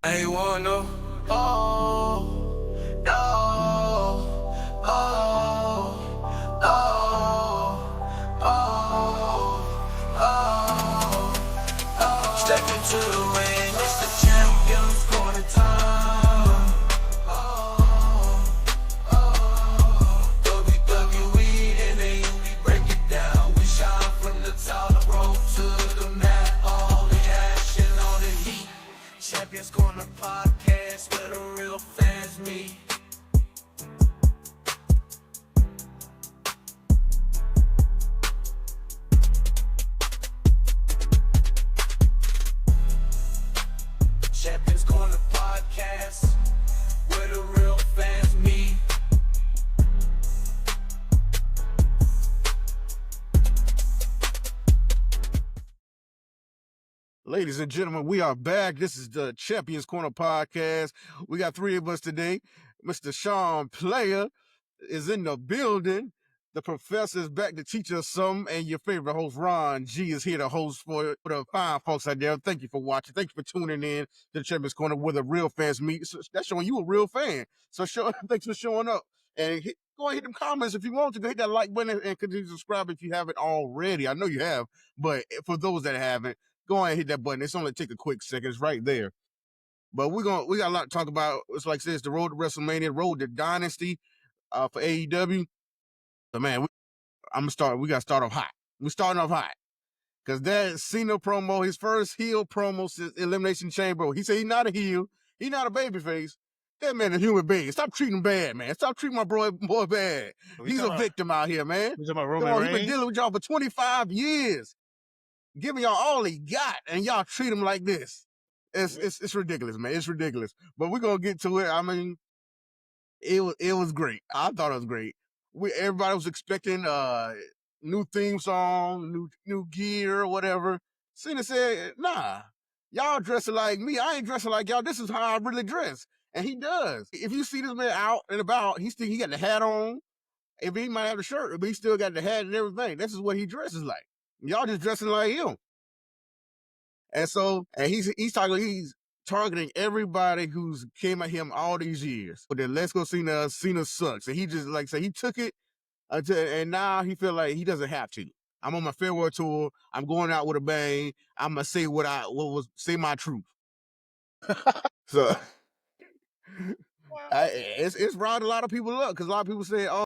I ain't want no. Oh, no. Oh, oh, oh, oh. Step into the ring, it's the champion's corner time. WWE and AEW break it down. We shine from the top rope to the mat. All the action, all the heat. Champions Corner podcast where the real fans meet. Champions Corner podcast where the real fans meet. Ladies and gentlemen, we are back. This is the Champions Corner podcast. We got three of us today. Mr. Sean Player is in the building. The professor is back to teach us something. And your favorite host, Ron G, is here to host for the fine folks out there. Thank you for watching. Thank you for tuning in to the Champions Corner where the real fans meet. So that's showing you a real fan. So thanks for showing up. And go ahead and hit them comments if you want to. Go hit that like button and continue to subscribe if you haven't already. I know you have, but for those that haven't, go ahead and hit that button. It's only take a quick second. It's right there. But we got a lot to talk about. It's like I said, it's the road to WrestleMania, road to Dynasty for AEW. So man, we gotta start off hot. We're starting off hot. Cause that Cena promo, his first heel promo since Elimination Chamber. He said he's not a heel, he's not a babyface. That man is a human being. Stop treating him bad, man. Stop treating my boy bad. He's a victim out here, man. We talking about Roman Reigns? He's been dealing with y'all for 25 years. Giving y'all all he got, and y'all treat him like this. It's ridiculous, man. It's ridiculous. But we're gonna get to it. I mean, it was great. I thought it was great. Everybody was expecting new theme song, new gear, or whatever. Cena said, "Nah, y'all dressing like me. I ain't dressing like y'all. This is how I really dress." And he does. If you see this man out and about, he got the hat on. If he might have the shirt, but he still got the hat and everything. This is what he dresses like. Y'all just dressing like him. And so, he's targeting everybody who's came at him all these years. But then let's go Cena sucks. And he just he took it and now he feel like he doesn't have to. I'm on my farewell tour. I'm going out with a bang. I'm gonna say say my truth. So it's riled a lot of people up because a lot of people say, "Oh,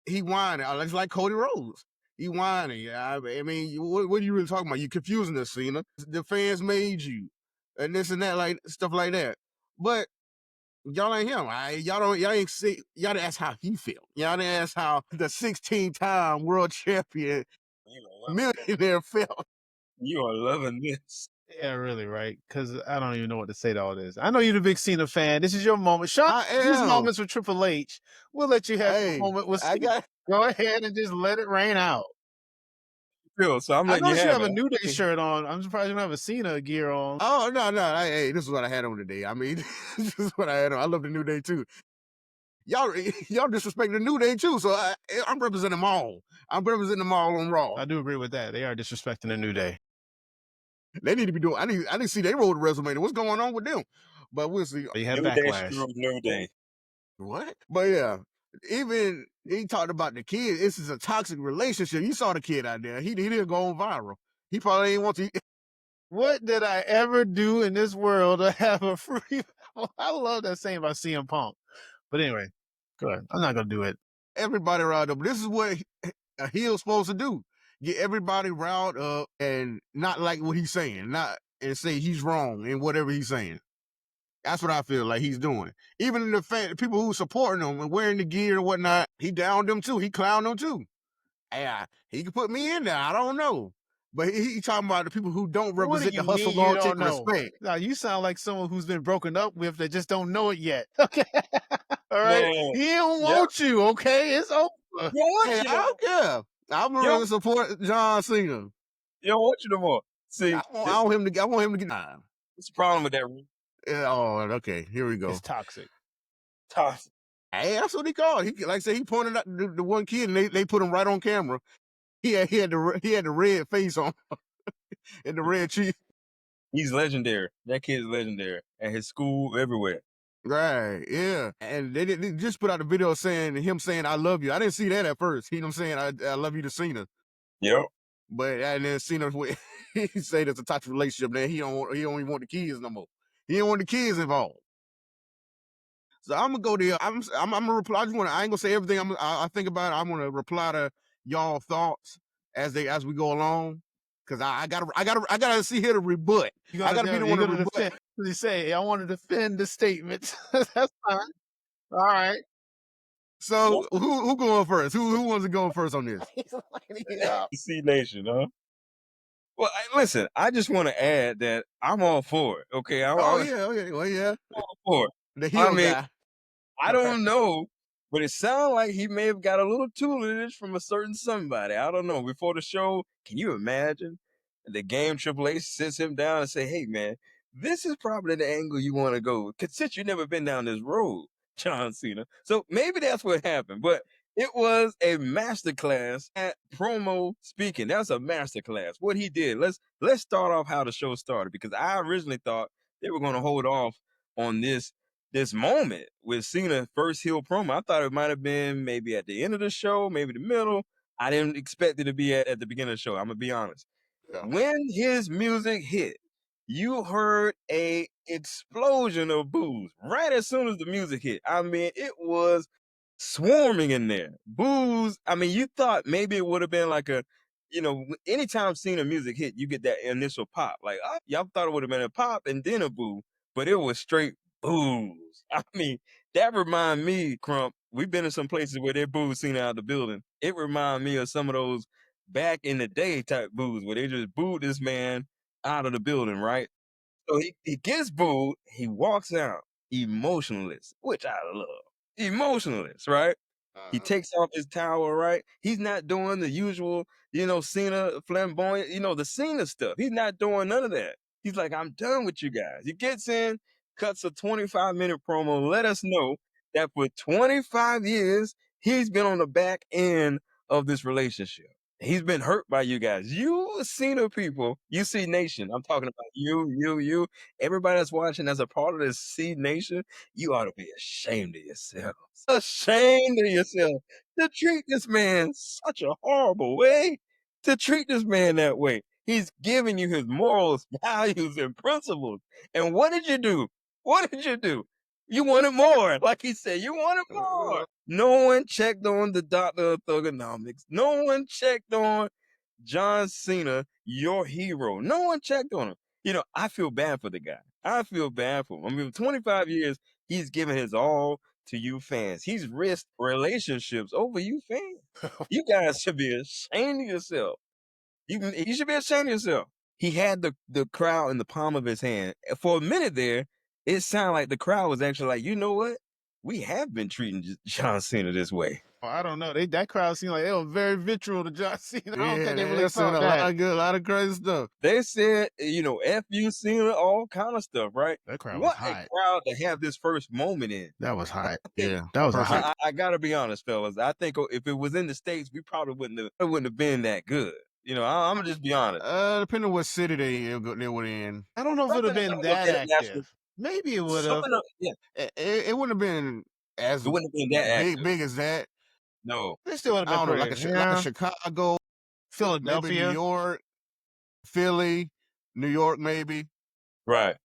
he whining." It's like Cody Rhodes. He whining. I mean, what are you really talking about? You confusing us, Cena. The fans made you, and this and that, like stuff like that. But y'all ain't him. Y'all didn't ask how he feel. Y'all didn't ask how the 16-time world champion millionaire felt. You are loving this. Yeah, really, right? Because I don't even know what to say to all this. I know you're the big Cena fan. This is your moment. Sean, these moments with Triple H. We'll let you have a moment with Cena. Go ahead and just let it rain out. So I'm letting you have a New Day shirt on. I'm surprised you don't have a Cena gear on. Oh, no. Hey, this is what I had on today. I mean, this is what I had on. I love the New Day, too. Y'all disrespecting the New Day, too, so I'm representing them all. I'm representing them all on Raw. I do agree with that. They are disrespecting the New Day. They need to be doing. I didn't see they road to WrestleMania. What's going on with them? But we'll see. They had backlash. New Day. What? But yeah, even he talked about the kid. This is a toxic relationship. You saw the kid out there. He didn't go on viral. He probably didn't want to. What did I ever do in this world to have a free? I love that saying about CM Punk. But anyway, go ahead. I'm not gonna do it. Everybody riled up. This is what a heel's supposed to do. Get everybody riled up and not like what he's saying, and say he's wrong in whatever he's saying. That's what I feel like he's doing. Even the people who supporting him and wearing the gear and whatnot, he downed them too. He clowned them too. Yeah, he could put me in there. I don't know. But he talking about the people who don't represent the hustle, don't take respect. Now, you sound like someone who's been broken up with that just don't know it yet. Okay. All right. Man. He don't want you, okay? It's over. I don't care. I'm going to support John Cena. You don't want you no more. See, I want him to get time. What's the problem with that? Yeah, oh, okay. Here we go. It's toxic. Toxic. Hey, that's what he called. He, like I said, he pointed out the one kid, and they put him right on camera. He had the red face on, and the red cheek. He's legendary. That kid's legendary at his school, everywhere. Right, yeah. And they just put out the video saying him saying "I love you." I didn't see that at first. You know what I'm saying? I love you to Cena. Yep. But and then Cena he said it's a toxic relationship. Then he don't even want the kids no more. He don't want the kids involved. So I'm gonna go there. I'm gonna reply. I ain't gonna say everything I think about it. I'm gonna reply to y'all thoughts as we go along. Cause I gotta see here to rebut. I gotta be the one to rebut. Defend. They say I want to defend the statement. That's fine. All right. So who going first? Who wants to go first on this? He's lining it up. C Nation, huh? Well, listen, I just want to add that I'm all for it. Okay. Yeah. Well, yeah. I'm all for it. The heel guy. I don't know, but it sounds like he may have got a little tutelage from a certain somebody. I don't know. Before the show, can you imagine? The game Triple H sits him down and say, "Hey, man, this is probably the angle you want to go. Cause since you've never been down this road, John Cena." So maybe that's what happened. But it was a masterclass at promo speaking. That's a masterclass. What he did. Let's start off how the show started, because I originally thought they were going to hold off on this moment with Cena first heel promo. I thought it might have been maybe at the end of the show, maybe the middle. I didn't expect it to be at the beginning of the show. I'm gonna be honest. Yeah. When his music hit, you heard a explosion of boos right as soon as the music hit. I mean, it was swarming in there. Boos. I mean, you thought maybe it would have been like a, anytime Cena music hit, you get that initial pop. Like, oh, y'all thought it would have been a pop and then a boo, but it was straight boos. I mean, that remind me, Crump, we've been in some places where they booed Cena out of the building. It remind me of some of those back in the day type boos where they just booed this man out of the building, right? So he gets booed, he walks out emotionless, which I love. Emotionless, right? He takes off his towel, right? He's not doing the usual, Cena flamboyant, the Cena stuff. He's not doing none of that. He's like, I'm done with you guys. He gets in, cuts a 25-minute promo, let us know that for 25 years, he's been on the back end of this relationship. He's been hurt by you guys. You Cena people, you C Nation. I'm talking about you. Everybody that's watching as a part of this C Nation, you ought to be ashamed of yourself. Ashamed of yourself to treat this man such a horrible way. To treat this man that way. He's giving you his morals, values, and principles. And what did you do? What did you do? You wanted more. Like he said, you wanted more. No one checked on the Doctor of Thugonomics. No one checked on John Cena, your hero. No one checked on him. I feel bad for the guy. I feel bad for him. I mean, 25 years, he's given his all to you fans. He's risked relationships over you fans. You guys should be ashamed of yourself. You should be ashamed of yourself. He had the crowd in the palm of his hand. For a minute there, it sounded like the crowd was actually like, you know what? We have been treating John Cena this way. Well, I don't know. That crowd seemed like they were very vitriol to John Cena. I don't think they really said thought that. A lot of crazy stuff. They said, F you Cena, all kind of stuff, right? That crowd was hot. What a crowd to have this first moment in. That was hot. Yeah, that was hot. I gotta be honest, fellas. I think if it was in the States, we probably wouldn't have been that good. I'm gonna just be honest. Depending on what city they were in. I don't know if it would have been that active. Maybe it would have. Yeah. It wouldn't have been as it wouldn't have been that big as that. No. They still would have been like a Chicago, Philadelphia, maybe New York, Philly, New York, maybe. Right.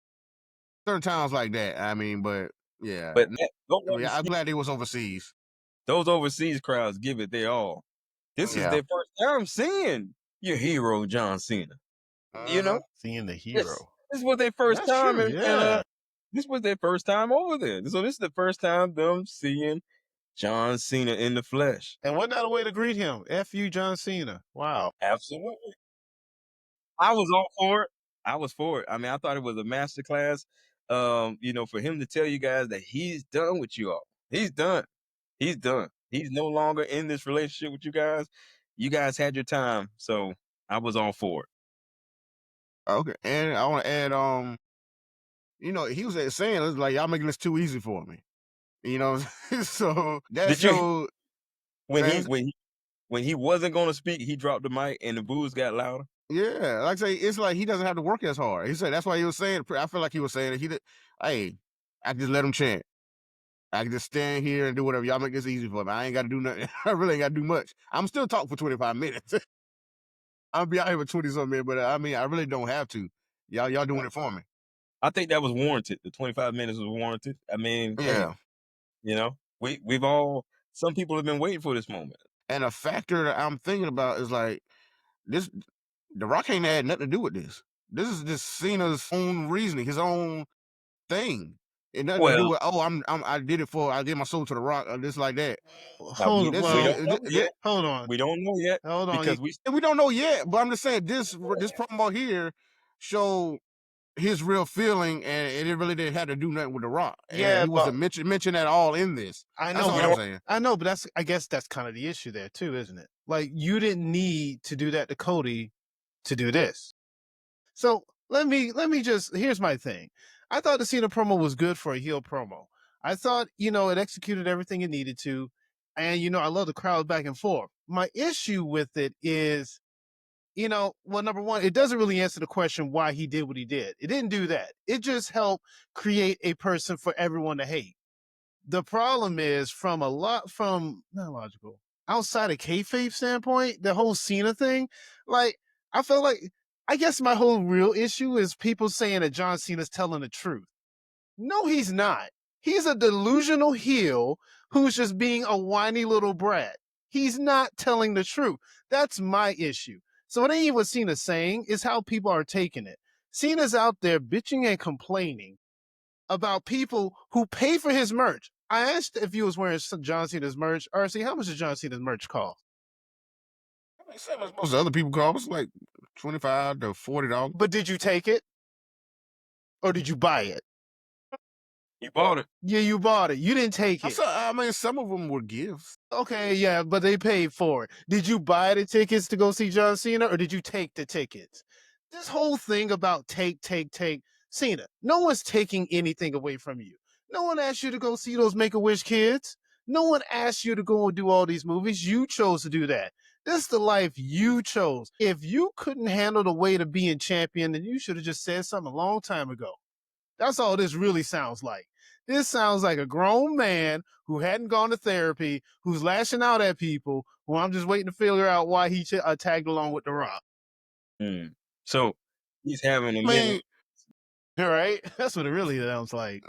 Certain towns like that. I mean, but yeah. But I'm glad they was overseas. Those overseas crowds give it their all. This is their first time seeing your hero, John Cena. Seeing the hero. This was their first time. This was their first time over there. So this is the first time them seeing John Cena in the flesh. And wasn't that a way to greet him? F you, John Cena. Wow. Absolutely. I was all for it. I was for it. I mean, I thought it was a masterclass. For him to tell you guys that he's done with you all. He's done. He's done. He's no longer in this relationship with you guys. You guys had your time. So I was all for it. Okay. And I want to add, he was saying, it's like, y'all making this too easy for me. So that showed when he wasn't going to speak, he dropped the mic and the boos got louder. Yeah, like I say, it's like he doesn't have to work as hard. He said that's why he was saying. I feel like he was saying that he did. Hey, I can just let him chant. I can just stand here and do whatever. Y'all make this easy for me. I ain't got to do nothing. I really ain't got to do much. I'm still talking for 25 minutes. I'll be out here for 20-something minutes, but I mean, I really don't have to. Y'all doing it for me. I think that was warranted. The 25 minutes was warranted. I mean, Yeah. Hey, some people have been waiting for this moment. And a factor that I'm thinking about is like this. The Rock ain't had nothing to do with this. This is just Cena's own reasoning, his own thing. It nothing to do with I did my soul to the Rock or this like that. Hold on. We don't know yet. Hold on. Because we don't know yet. But I'm just saying this promo here showed his real feeling, and it really didn't have to do nothing with the Rock. Yeah, and he wasn't mentioned at all in this. I know. That's what I'm saying. I know, but I guess that's kind of the issue there too, isn't it? Like you didn't need to do that to Cody to do this. So let me just, here's my thing. I thought the Cena promo was good for a heel promo. I thought, it executed everything it needed to. And, I love the crowd back and forth. My issue with it is, number one, it doesn't really answer the question why he did what he did. It didn't do that. It just helped create a person for everyone to hate. The problem is not logical, outside of kayfabe standpoint, the whole Cena thing, like, I felt like, I guess my whole real issue is people saying that John Cena's telling the truth. No, he's not. He's a delusional heel who's just being a whiny little brat. He's not telling the truth. That's my issue. So it ain't even what Cena's saying, it's how people are taking it. Cena's out there bitching and complaining about people who pay for his merch. I asked if he was wearing John Cena's merch. RC, how much does John Cena's merch cost? I mean, same as most other people cost, like $25 to $40. But did you take it? Or did you buy it? You bought it. Yeah, you bought it. You didn't take it. I mean, some of them were gifts. Okay, yeah, but they paid for it. Did you buy the tickets to go see John Cena, or did you take the tickets? This whole thing about take, Cena, no one's taking anything away from you. No one asked you to go see those Make-A-Wish kids. No one asked you to go and do all these movies. You chose to do that. This is the life you chose. If you couldn't handle the weight of being champion, then you should have just said something a long time ago. That's all this really sounds like. This sounds like a grown man who hadn't gone to therapy, who's lashing out at people, who I'm just waiting to figure out why he tagged along with The Rock. So he's having a minute. All right? That's what it really sounds like.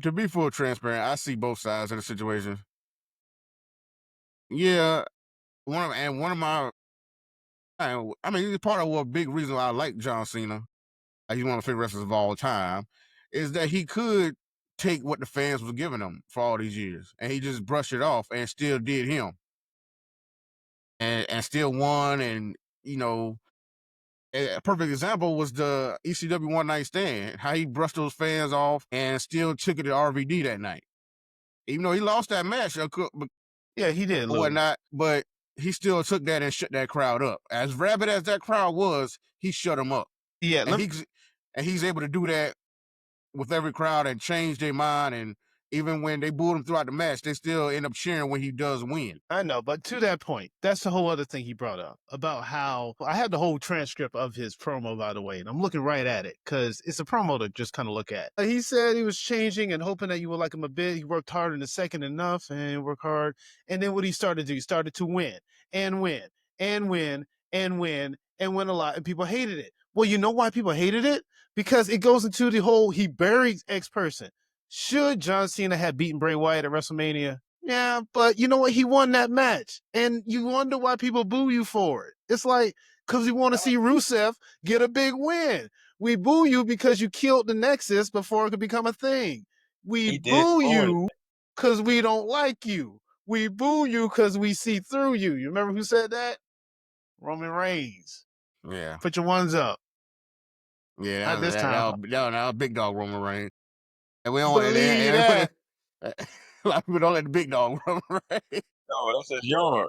To be full transparent, I see both sides of the situation. Yeah, one of my, I mean, part of what big reason why I like John Cena, he's one of my favorite wrestlers of all time, is that he could take what the fans was giving him for all these years, and he just brushed it off and still did him, and still won. And a perfect example was the ECW One Night Stand, how he brushed those fans off and still took it to RVD that night, even though he lost that match. Yeah, he did. Whatnot, but he still took that and shut that crowd up. As rabid as that crowd was, he shut them up. Yeah, and he's able to do that with every crowd and change their mind. And even when they booed him throughout the match, they still end up cheering when he does win. I know, but to that point, that's the whole other thing he brought up about how I had the whole transcript of his promo, by the way, and I'm looking right at it because it's a promo to just kind of look at. He said he was changing and hoping that you would like him a bit. He worked hard in the second enough and worked hard. And then what he started to do, he started to win and win and win and win and win a lot. And people hated it. Well, you know why people hated it? Because it goes into the whole he buried X person. Should John Cena have beaten Bray Wyatt at WrestleMania? Yeah, but you know what? He won that match. And you wonder why people boo you for it. It's like, because we want to see Rusev get a big win. We boo you because you killed the Nexus before it could become a thing. We boo you because we don't like you. We boo you because we see through you. You remember who said that? Roman Reigns. Yeah. Put your ones up. Yeah, not this time. That was big dog Roman Reigns. And we don't believe that. A lot of people don't let the big dog Roman Reigns. No, that's his yard.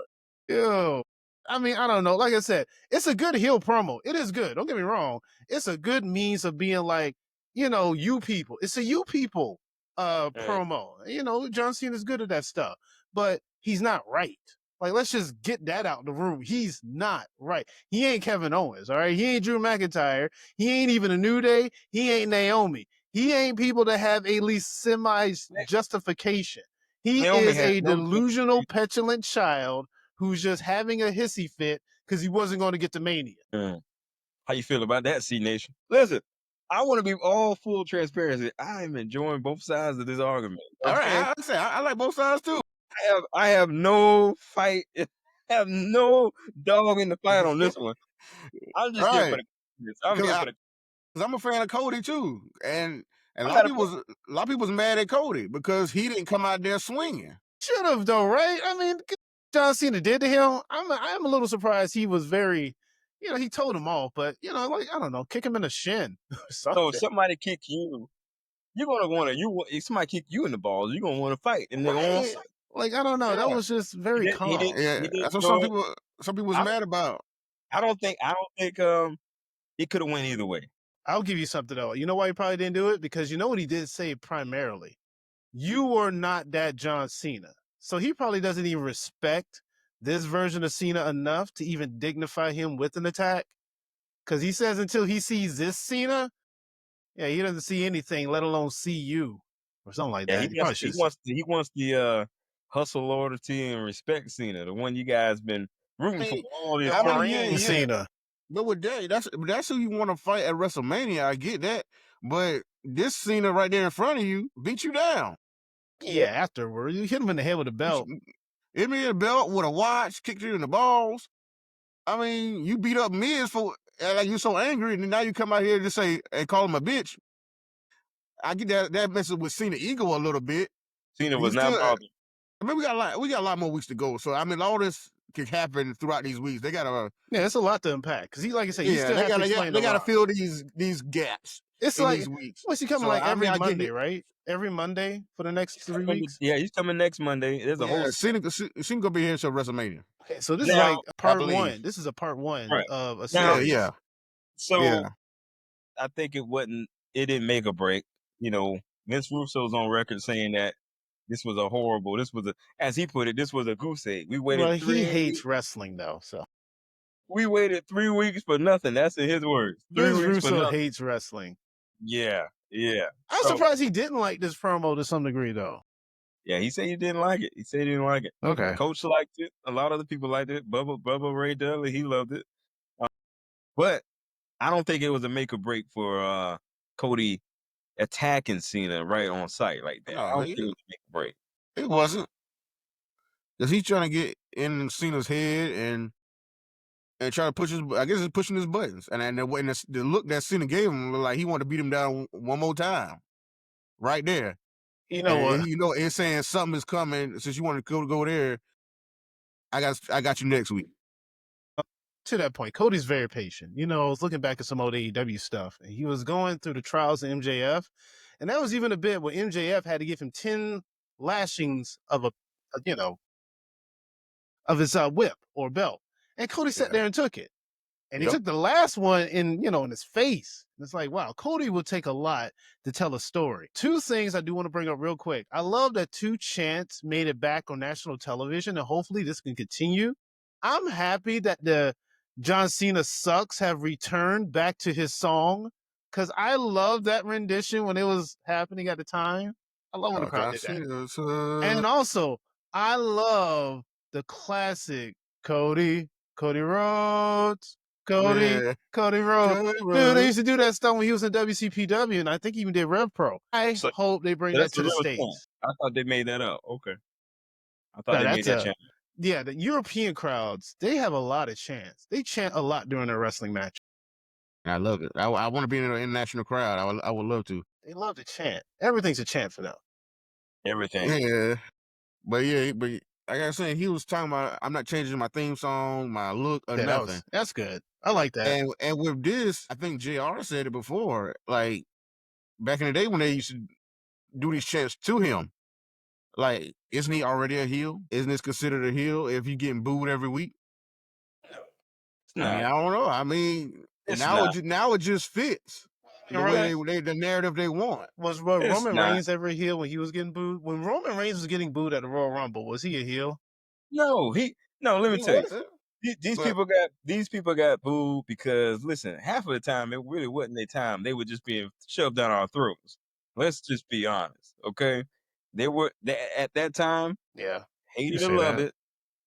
Ew. I mean, I don't know. Like I said, it's a good heel promo. It is good. Don't get me wrong. It's a good means of being like, you people. It's a you people promo. John Cena is good at that stuff, but he's not right. Like, let's just get that out the room. He's not right. He ain't Kevin Owens, all right? He ain't Drew McIntyre. He ain't even a New Day. He ain't Naomi. He ain't people that have at least semi-justification. He Naomi is had a no delusional, petulant child who's just having a hissy fit because he wasn't going to get to Mania. How you feel about that, C Nation? Listen, I want to be all full transparency. I am enjoying both sides of this argument. All Okay? right, I like both sides too. I have no fight. I have no dog in the fight on this one. I'm just here for Right. the. I'm here for the. Because I'm a fan of Cody too, and a I'm lot not of people was mad at Cody because he didn't come out there swinging. Should have though, right? I mean, John Cena did to him. I'm a little surprised he was very, he told him off, but like I don't know, kick him in the shin or something. So if somebody kick you, you're gonna want to. If somebody kick you in the balls, you're gonna want to fight, and they're gonna Right. Like I don't know, that was just very He calm. didn't- Yeah, didn't that's what go- some people was mad about. I don't think it could have went either way. I'll give you something though. You know why he probably didn't do it? Because you know what he did say primarily. You were not that John Cena. So he probably doesn't even respect this version of Cena enough to even dignify him with an attack. Because he says until he sees this Cena, he doesn't see anything, let alone see you or something like that. He wants the hustle, loyalty, and respect Cena, the one you guys been rooting for all this Marine Cena. But with that, that's who you want to fight at WrestleMania. I get that, but this Cena right there in front of you beat you down. Yeah, afterward, you hit him in the head with a belt. Hit me in the belt with a watch, kicked you in the balls. I mean, you beat up Miz for like you're so angry, and now you come out here to say and call him a bitch. I get that messes with Cena ego a little bit. Cena was not bothered. I mean, we got a lot more weeks to go. So I mean, all this can happen throughout these weeks. They gotta it's a lot to unpack because he, like I said, he still they gotta fill these gaps. It's in like these weeks. What's he coming every Monday, right? Every Monday for the next 3 weeks. Yeah, he's coming next Monday. There's a whole Cena gonna be here until WrestleMania. Okay, so this is like part one. This is a part one of a series. Yeah. So I think it didn't make a break. Vince Russo's on record saying that this was as he put it, this was a goose egg. We waited. He hates wrestling though, so we waited 3 weeks for nothing. That's in his words. Vince Russo hates wrestling. Yeah. I'm surprised he didn't like this promo to some degree though. Yeah, he said he didn't like it. Okay. Coach liked it. A lot of the people liked it. Bubba Ray Dudley, he loved it. But I don't think it was a make or break for Cody attacking Cena right on site like that. I don't think it was a make or break. It wasn't. Because he's trying to get in Cena's head and try to push he's pushing his buttons. And the look that Cena gave him, like he wanted to beat him down one more time. Right there. You know what? It's saying something is coming. Since you want to go there, I got you next week. To that point, Cody's very patient. I was looking back at some old AEW stuff, and he was going through the trials of MJF, and that was even a bit where MJF had to give him 10 lashings of of his whip or belt, and Cody sat there and took it, and he took the last one in his face. It's like, wow, Cody will take a lot to tell a story. 2 things I do want to bring up real quick. I love that 2 chants made it back on national television, and hopefully this can continue. I'm happy that the John Cena sucks have returned back to his song because I love that rendition when it was happening at the time. I love when the crowd did that. And also, I love the classic Cody Rhodes. Cody Rhodes. Dude, they used to do that stuff when he was in WCPW, and I think he even did Rev Pro. I hope they bring that to the States. I thought they made that up. Okay. I thought they made that chant. Yeah, the European crowds, they have a lot of chants. They chant a lot during their wrestling match. I love it. I want to be in an international crowd. I would love to. They love to chant. Everything's a chant for them. Everything. Yeah. But like I was saying, he was talking about I'm not changing my theme song, my look, or nothing. That's good. I like that. And with this, I think JR said it before, like back in the day when they used to do these chants to him. Like, isn't he already a heel? Isn't this considered a heel if you getting booed every week? No. I don't know. I mean, now it just fits the way the narrative they want. Was Roman Reigns ever a heel when he was getting booed? When Roman Reigns was getting booed at the Royal Rumble, was he a heel? No, No, let me He tell you. wasn't. These But people got booed because listen, half of the time it really wasn't their time. They were just being shoved down our throats. Let's just be honest, okay? At that time, Yeah, hate you it or say love that. it,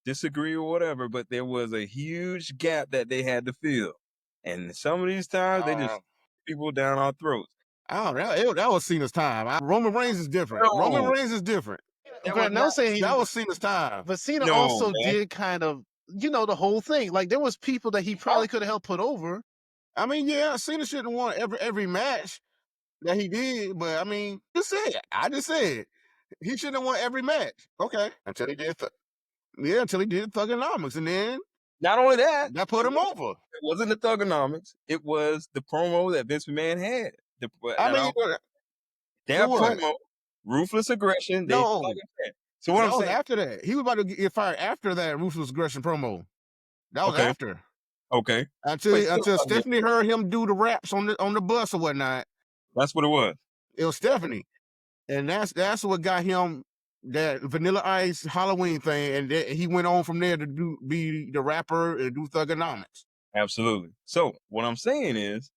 disagree or whatever, but there was a huge gap that they had to fill. And some of these times they just people down our throats. that was Cena's time. Roman Reigns is different. Roman No, Reigns is different. that was Granted, not I'm saying That was Cena's time. but Cena no, also man. did kind of, the whole thing. Like there was people that he probably could have helped put over. I mean, yeah, Cena shouldn't have won every match that he did, but I mean, I just said he shouldn't have won every match. Okay, until he did, until he did Thugonomics, and then Not only that, that put him over. it wasn't the Thugonomics. It was the promo that Vince McMahon had. I mean, Their for what? promo, ruthless aggression. They No, like I said. So what that I'm was saying, after that. He was about to get fired after that ruthless aggression promo. That was okay, after. okay, but still, Until again, Stephanie heard him do the raps on the bus or whatnot. that's what it was. It was Stephanie, and that's what got him that Vanilla Ice Halloween thing, and he went on from there to be the rapper and do Thugonomics. Absolutely. So what I'm saying is,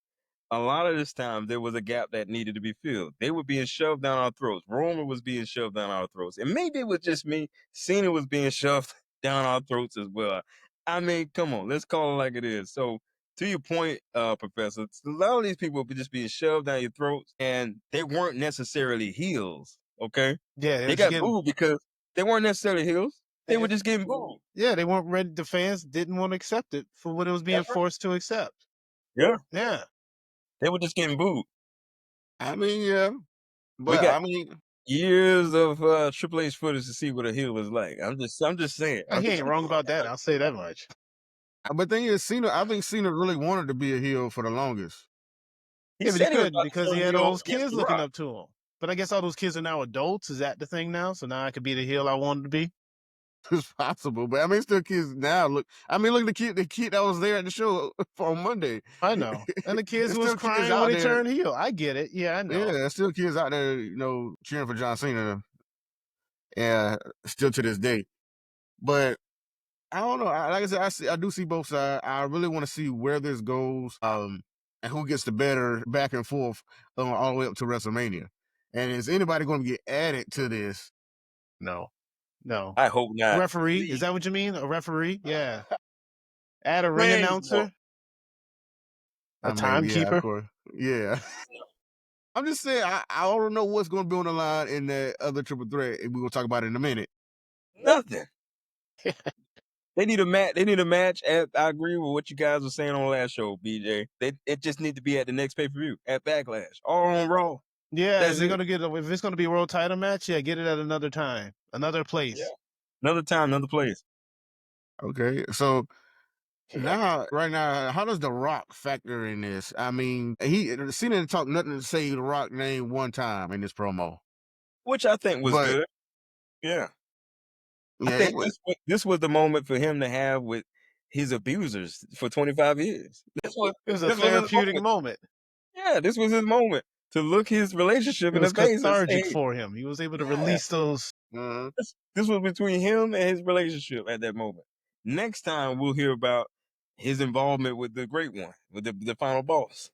a lot of this time there was a gap that needed to be filled. They were being shoved down our throats. Roman was being shoved down our throats, and maybe it was just me. Cena was being shoved down our throats as well. I mean, come on, let's call it like it is. So, to your point, Professor, a lot of these people were just being shoved down your throats, and they weren't necessarily heels. Okay, Yeah, they got booed because they weren't necessarily heels. They were just getting booed. yeah, they weren't ready. The fans didn't want to accept it for what it was being That's right. forced to accept. Yeah, Yeah. they were just getting booed. I mean, yeah, We but got I mean, years of Triple H footage to see what a heel is like. I'm just saying. He ain't wrong about that. I'll say that much. but thing is, Cena. I think Cena really wanted to be a heel for the longest. He Yeah, but he said he was couldn't about to because he turn had all heel those against kids The looking Rock. up to him. But I guess all those kids are now adults. Is that the thing now? So now I could be the heel I wanted to be? It's possible, but I mean, still kids now. Look at the kid that was there at the show on Monday. I know. And the kids There's who was still kids crying when out he there. turned heel. I get it. Yeah, I know. Yeah, there's still kids out there, cheering for John Cena. Yeah, still to this day. But I don't know. Like I said, I do see both sides. I really want to see where this goes, and who gets the better back and forth all the way up to WrestleMania. And is anybody going to get added to this? No. No. I hope not. Referee? Please. Is that what you mean? A referee? Yeah. Add a ring Please, announcer? A I mean, yeah, of timekeeper? course. Yeah. I'm just saying, I don't know what's going to be on the line in that other triple threat. We're going to talk about it in a minute. Nothing. They need a match. They need a match. I agree with what you guys were saying on the last show, BJ. It just need to be at the next pay-per-view at Backlash or on Raw. Yeah, That's is it it. gonna get if it's gonna be a world title match? Yeah, get it at another time, another place. Yeah. Another time, another place. Okay, so right now, how does The Rock factor in this? I mean, Cena didn't talk nothing to say The Rock name one time in this promo, Which I think was but good. Yeah. I yeah, think this was the moment for him to have with his abusers for 25 years. It was a This was his therapeutic moment. moment. Yeah, this was his moment to look his relationship It in was the face and cathartic say, for him. He was able to yeah, release those. this was between him and his relationship at that moment. Next time we'll hear about his involvement with the great one, with the final boss.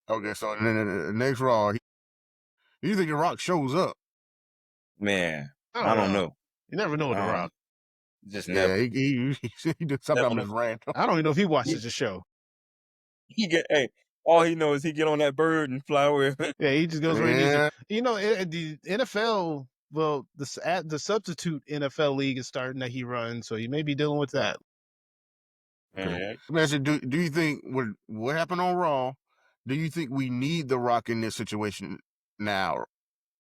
Okay, so then the next Raw, you think The Rock shows up? Man, I don't know. You never know with The I don't Rock. Just Yeah, never. he did sometimes just random. I don't even know if he watches the show. All he knows is he get on that bird and fly away. Yeah, he just goes where he needs to. Yeah. The NFL, well, the substitute NFL league is starting that he runs, so he may be dealing with that. Okay. Imagine, do you think what happened on Raw? Do you think we need The Rock in this situation now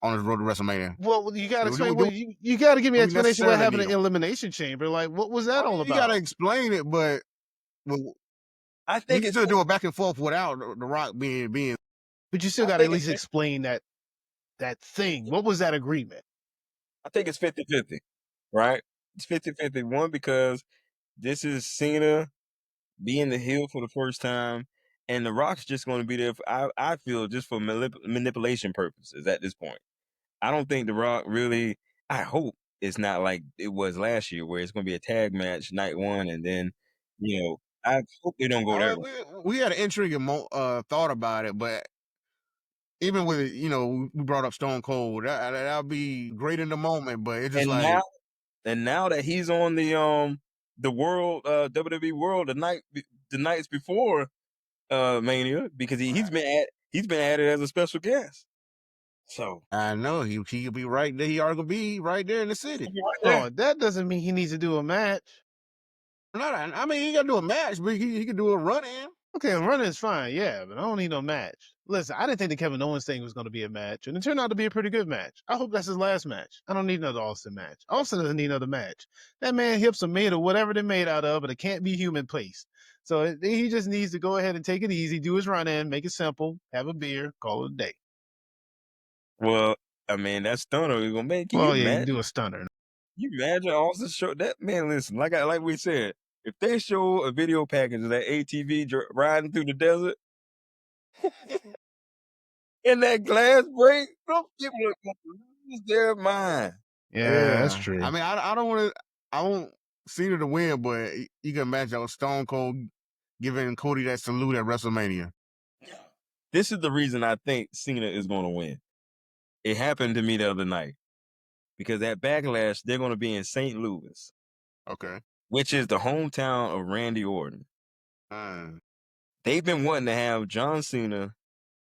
on his road to WrestleMania? Well, you got to explain. Do You got to give me an we explanation what necessarily happened need in him? Elimination Chamber. Like, what was that all You got to about? explain it, but I you think can it's still do a back and forth without The Rock being. But you still got to at least explain that thing. What was that agreement? I think it's 50-50, right? It's 50-50. One, because this is Cena being the heel for the first time, and The Rock's just going to be there, I feel, just for manipulation purposes at this point. I don't think The Rock really, I hope, it's not like it was last year where it's going to be a tag match night one, and then I hope they don't go that way. We had an intriguing thought about it, but even with we brought up Stone Cold, that'll be great in the moment, but it's just now that he's on the world WWE world the nights before Mania, because he's been added as a special guest. So I know he could be right there. He are gonna be right there in the city. Oh, that doesn't mean he needs to do a match. I mean, he got to do a match, but he could do a run-in. Okay, a run is fine, yeah, but I don't need no match. Listen, I didn't think the Kevin Owens thing was going to be a match, and it turned out to be a pretty good match. I hope that's his last match. I don't need another Austin match. Austin doesn't need another match. That man hips are made of whatever they're made out of, but it can't be human paste. So he just needs to go ahead and take it easy, do his run-in, make it simple, have a beer, call it a day. Well, I mean, that stunner is going to make you Well, yeah, mad. you do a stunner. You imagine Austin show that man? Listen, like we said, if they show a video package of that ATV riding through the desert, and that glass break, some people are going to lose their mind. Yeah, that's true. I mean, I won't Cena to win, but you can imagine Stone Cold giving Cody that salute at WrestleMania. This is the reason I think Cena is going to win. It happened to me the other night. Because at Backlash, they're going to be in St. Louis. Okay. Which is the hometown of Randy Orton. They've been wanting to have John Cena.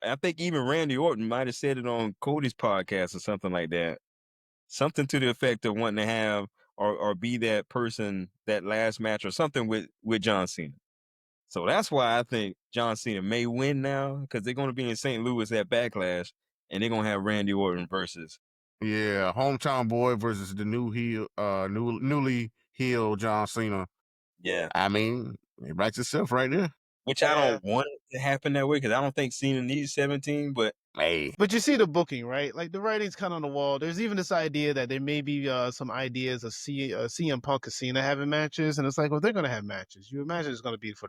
I think even Randy Orton might have said it on Cody's podcast or something like that. Something to the effect of wanting to have or be that person, that last match or something with John Cena. So that's why I think John Cena may win now, because they're going to be in St. Louis at Backlash, and they're going to have Randy Orton versus. Yeah, hometown boy versus the newly healed John Cena. Yeah. I mean, it writes itself right there. Which I don't want it to happen that way, because I don't think Cena needs 17, but hey. But you see the booking, right? Like the writing's kind of on the wall. There's even this idea that there may be some ideas of CM Punk and Cena having matches, and it's like, well, they're going to have matches. You imagine it's going to be for.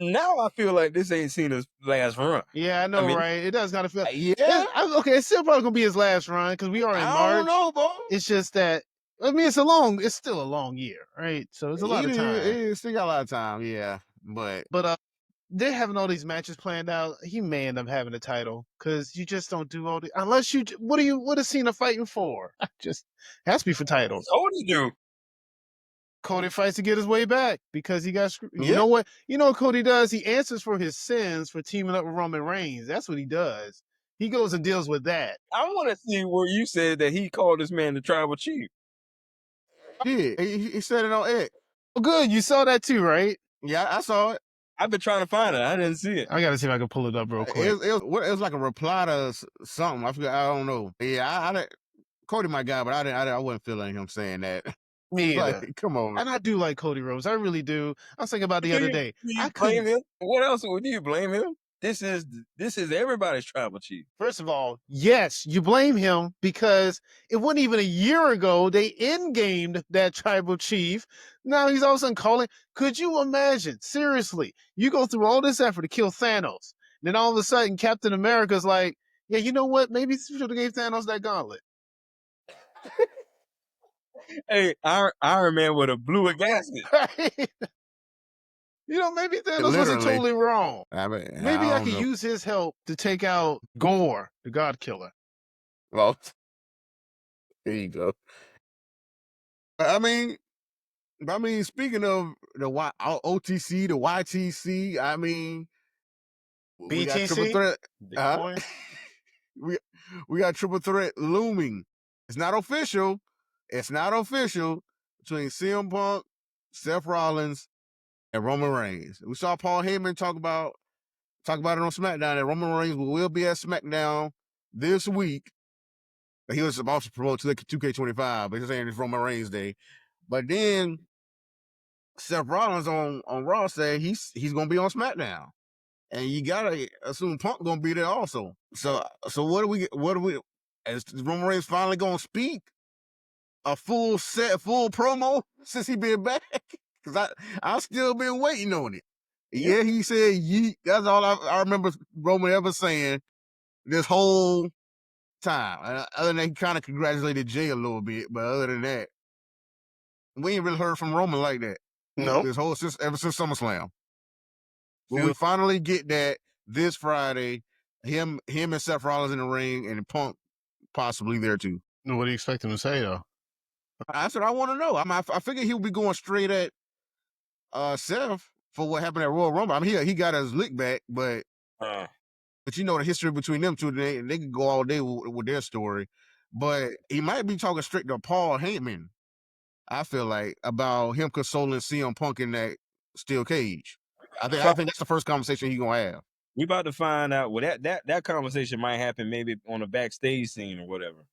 Now I feel like this ain't Cena's last run. Yeah, I know, right? It does kind of feel. Yeah. Okay, it's still probably gonna be his last run because we are in March. I don't know, boy. It's just that it's still a long year, right? So it's a lot of time. It still got a lot of time, yeah. But they're having all these matches planned out. He may end up having the title because you just don't do all the unless you. What is Cena fighting for? Just has to be for titles. Cody do. Cody fights to get his way back because he got screwed. You know what? You know what Cody does? He answers for his sins for teaming up with Roman Reigns. That's what he does. He goes and deals with that. I want to see where you said that he called this man the tribal chief. Yeah, he said it on X. Oh, good. You saw that too, right? Yeah, I saw it. I've been trying to find it. I didn't see it. I got to see if I can pull it up real quick. It was like a reply to something. I forgot. I don't know. Yeah, Cody my guy, but I wasn't feeling him saying that. Me either. Like, come on. And I do like Cody Rhodes. I really do. I was thinking about the other day. I blame him. What else would you blame him? This is everybody's tribal chief. First of all, yes, you blame him because it wasn't even a year ago they in-gamed that tribal chief. Now he's all of a sudden calling. Could you imagine? Seriously, you go through all this effort to kill Thanos. Then all of a sudden Captain America's like, yeah, you know what? Maybe you should have gave Thanos that gauntlet. Hey, Iron Man would have blew a gasket. Right? You know, maybe Thanos wasn't totally wrong. Maybe I could use his help to take out Gore, the God Killer. Well, there you go. I mean, speaking of the OTC, the YTC, I mean, we got triple threat. We got triple threat looming. It's not official. Between CM Punk, Seth Rollins, and Roman Reigns. We saw Paul Heyman talk about it on SmackDown that Roman Reigns will be at SmackDown this week. He was supposed to promote 2K25, but he's saying it's Roman Reigns Day. But then Seth Rollins on Raw said he's gonna be on SmackDown, and you gotta assume Punk gonna be there also. So what do we? Is Roman Reigns finally gonna speak a full promo since he been back? Because I've still been waiting on it. Yeah, he said yeet. That's all I remember Roman ever saying this whole time. Other than that, he kind of congratulated Jey a little bit, but other than that, We ain't really heard from Roman like that. No. This whole ever since SummerSlam. When we Feels- finally get that this Friday, him and Seth Rollins in the ring and Punk possibly there too. What do you expect him to say though? I said I want to know. I figured he would be going straight at Seth for what happened at Royal Rumble. I mean, he got his lick back, but you know the history between them two, they could go all day with their story. But he might be talking straight to Paul Heyman. I feel like about him consoling CM Punk in that steel cage. I think that's the first conversation he's gonna have. We about to find out. Well, that conversation might happen maybe on a backstage scene or whatever.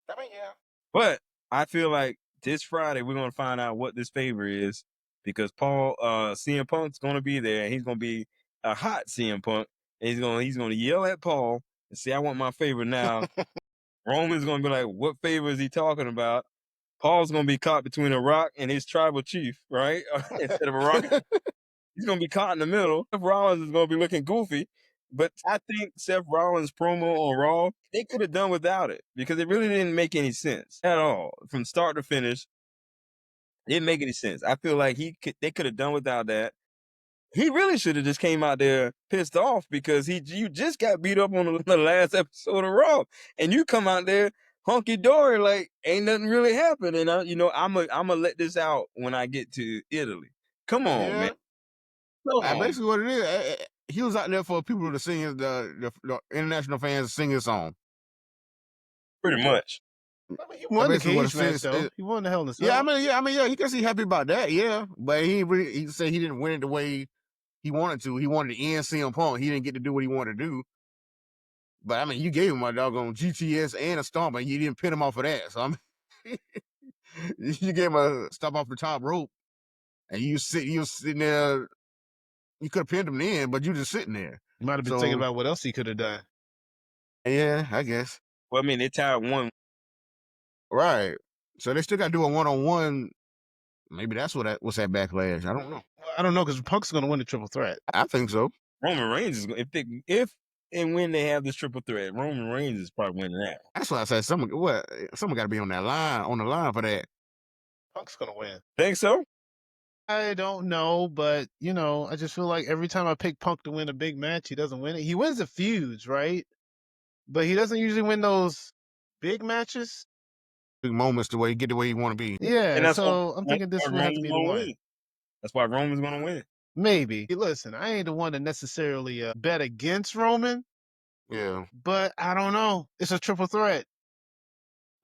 I mean, yeah. But I feel like this Friday we're gonna find out what this favor is because CM Punk's gonna be there. And he's gonna be a hot CM Punk. And he's gonna yell at Paul and say, "I want my favor now." Roman's gonna be like, "What favor is he talking about?" Paul's gonna be caught between a rock and his tribal chief, right? Instead of a rock. He's going to be caught in the middle. Seth Rollins is going to be looking goofy. But I think Seth Rollins' promo on Raw, they could have done without it because it really didn't make any sense at all. From start to finish, it didn't make any sense. I feel like they could have done without that. He really should have just came out there pissed off because you just got beat up on the last episode of Raw. And you come out there hunky-dory like ain't nothing really happened. And, I'm going to let this out when I get to Italy. Come on, man. Basically what it is, he was out there for people to sing the international fans to sing his song. Pretty much. I mean, he won the cage match though. He won the Hell in a Cell. Yeah, I mean, he can see happy about that, yeah. But he said he didn't win it the way he wanted to. He wanted to end CM Punk. He didn't get to do what he wanted to do. But I mean, you gave him a doggone GTS and a stomp, and you didn't pin him off of that. So I mean, you gave him a stop off the top rope, and you sitting there. You could have pinned him in, but you just sitting there. You might have been thinking about what else he could have done. Yeah, I guess. Well, I mean, they tied one. Right. So they still got to do a one-on-one. Maybe that's what's that backlash. I don't know. I don't know because Punk's going to win the triple threat. I think so. Roman Reigns is if and when they have this triple threat, Roman Reigns is probably winning that. That's why I said someone got to be on the line for that. Punk's going to win. Think so? I don't know, but I just feel like every time I pick Punk to win a big match, he doesn't win it. He wins the feuds, right? But he doesn't usually win those big matches. Big moments to where you get the way you want to be. Yeah, and so I'm thinking this will have to be the one. That's why Roman's going to win. Maybe. Listen, I ain't the one to necessarily bet against Roman. Yeah. But I don't know. It's a triple threat.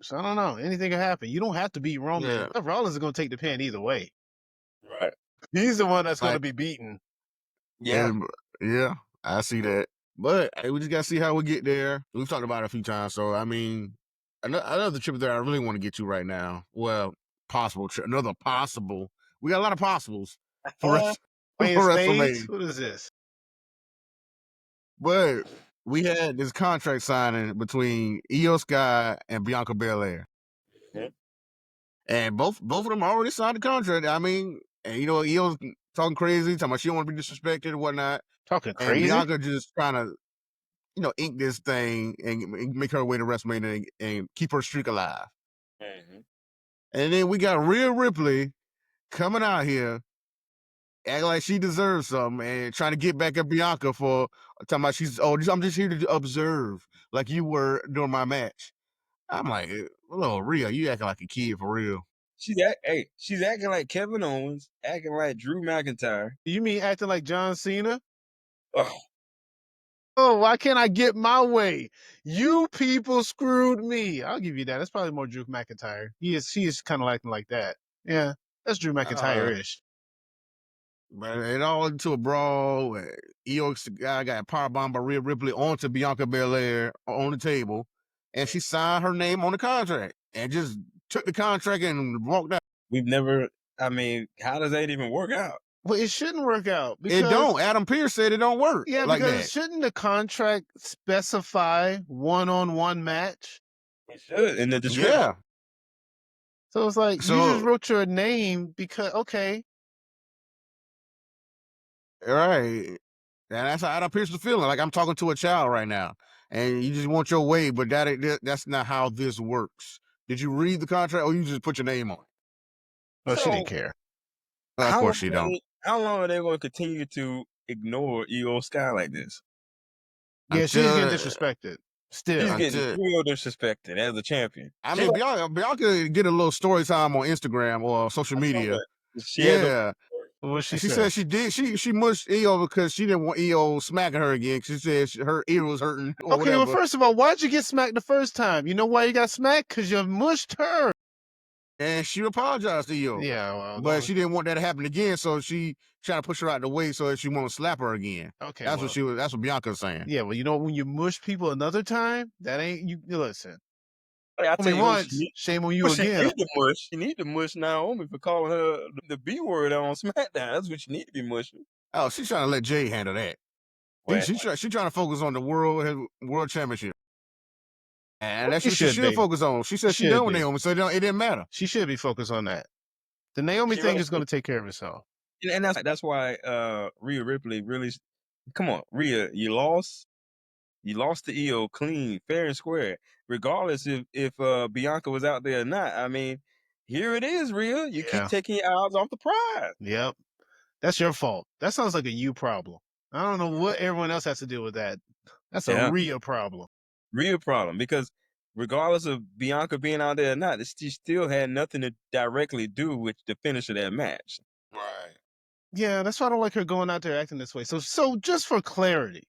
So I don't know. Anything can happen. You don't have to beat Roman. Yeah. Seth Rollins is going to take the pin either way. Right. He's the one that's going to be beaten. Yeah. Yeah, I see that. But hey, we just got to see how we get there. We've talked about it a few times. So, I mean, another triple threat I really want to get to right now. Well, another possible. We got a lot of possibles for WrestleMania. What is this? But we had this contract signing between IYO Sky and Bianca Belair. Yeah. And both of them already signed the contract. I mean, and IYO's talking crazy, talking about she don't want to be disrespected and whatnot. Talking crazy? And Bianca just trying to, ink this thing and make her way to WrestleMania and keep her streak alive. Mm-hmm. And then we got Rhea Ripley coming out here, acting like she deserves something and trying to get back at Bianca for talking about I'm just here to observe like you were during my match. I'm like, hello, Rhea, you acting like a kid for real. She's acting like Kevin Owens, acting like Drew McIntyre. You mean acting like John Cena? Oh, why can't I get my way? You people screwed me. I'll give you that. That's probably more Drew McIntyre. She is kind of acting like that. Yeah, that's Drew McIntyre-ish. But it all into a brawl. IYO Sky got powerbombed by Rhea Ripley onto Bianca Belair on the table, and she signed her name on the contract and just took the contract and walked out. How does that even work out? Well, it shouldn't work out. Because, it don't. Adam Pearce said it don't work. Yeah, like because that. Shouldn't the contract specify one-on-one match? It should in the description. Yeah. So it's like you just wrote your name because okay. All right. And that's how Adam Pearce was feeling. Like I'm talking to a child right now. And you just want your way, but that's not how this works. Did you read the contract or you just put your name on it? Well, she So didn't care. Of how long course she don't. how long are they going to continue to ignore IYO Sky like this? Yeah, she's getting Until disrespected. Still. She's getting until real disrespected as a champion. I She mean, like, Bianca get a little story time on Instagram or social I saw media. that. She had the Yeah, What she and she said? said she did. She mushed EO because she didn't want EO smacking her again. She said her ear was hurting or Okay, well, whatever. first of all, why'd you get smacked the first time? You know why you got smacked? Because you mushed her. And she apologized to EO. Yeah, well, But she didn't want that to happen again, so she tried to push her out the way so that she won't slap her again. okay. That's well, what she was. That's what Bianca was saying. Yeah, well, you know, when you mush people another time, that ain't you. Listen, I I tell mean, you what, once, shame on you she again. need to mush. She need to mush Naomi for calling her the B word on SmackDown. That's what you need to be mushing. Oh, she's trying to let Jey handle that. Well, She trying to focus on the world championship, and that's She what she should should be. focus on. She said She she should done with be. Naomi, so it didn't matter. She should be focused on that. The Naomi She thing really is going to take care of itself. and that's why Rhea Ripley really. Come on, Rhea, you lost. You lost to EO clean, fair and square, regardless if Bianca was out there or not. I mean, here it is, Rhea. You keep Yeah. taking your eyes off the prize. Yep. That's your fault. That sounds like a you problem. I don't know what everyone else has to do with that. That's a Yeah. real problem. Real problem, because regardless of Bianca being out there or not, she still had nothing to directly do with the finish of that match. Right. Yeah, that's why I don't like her going out there acting this way. So just for clarity,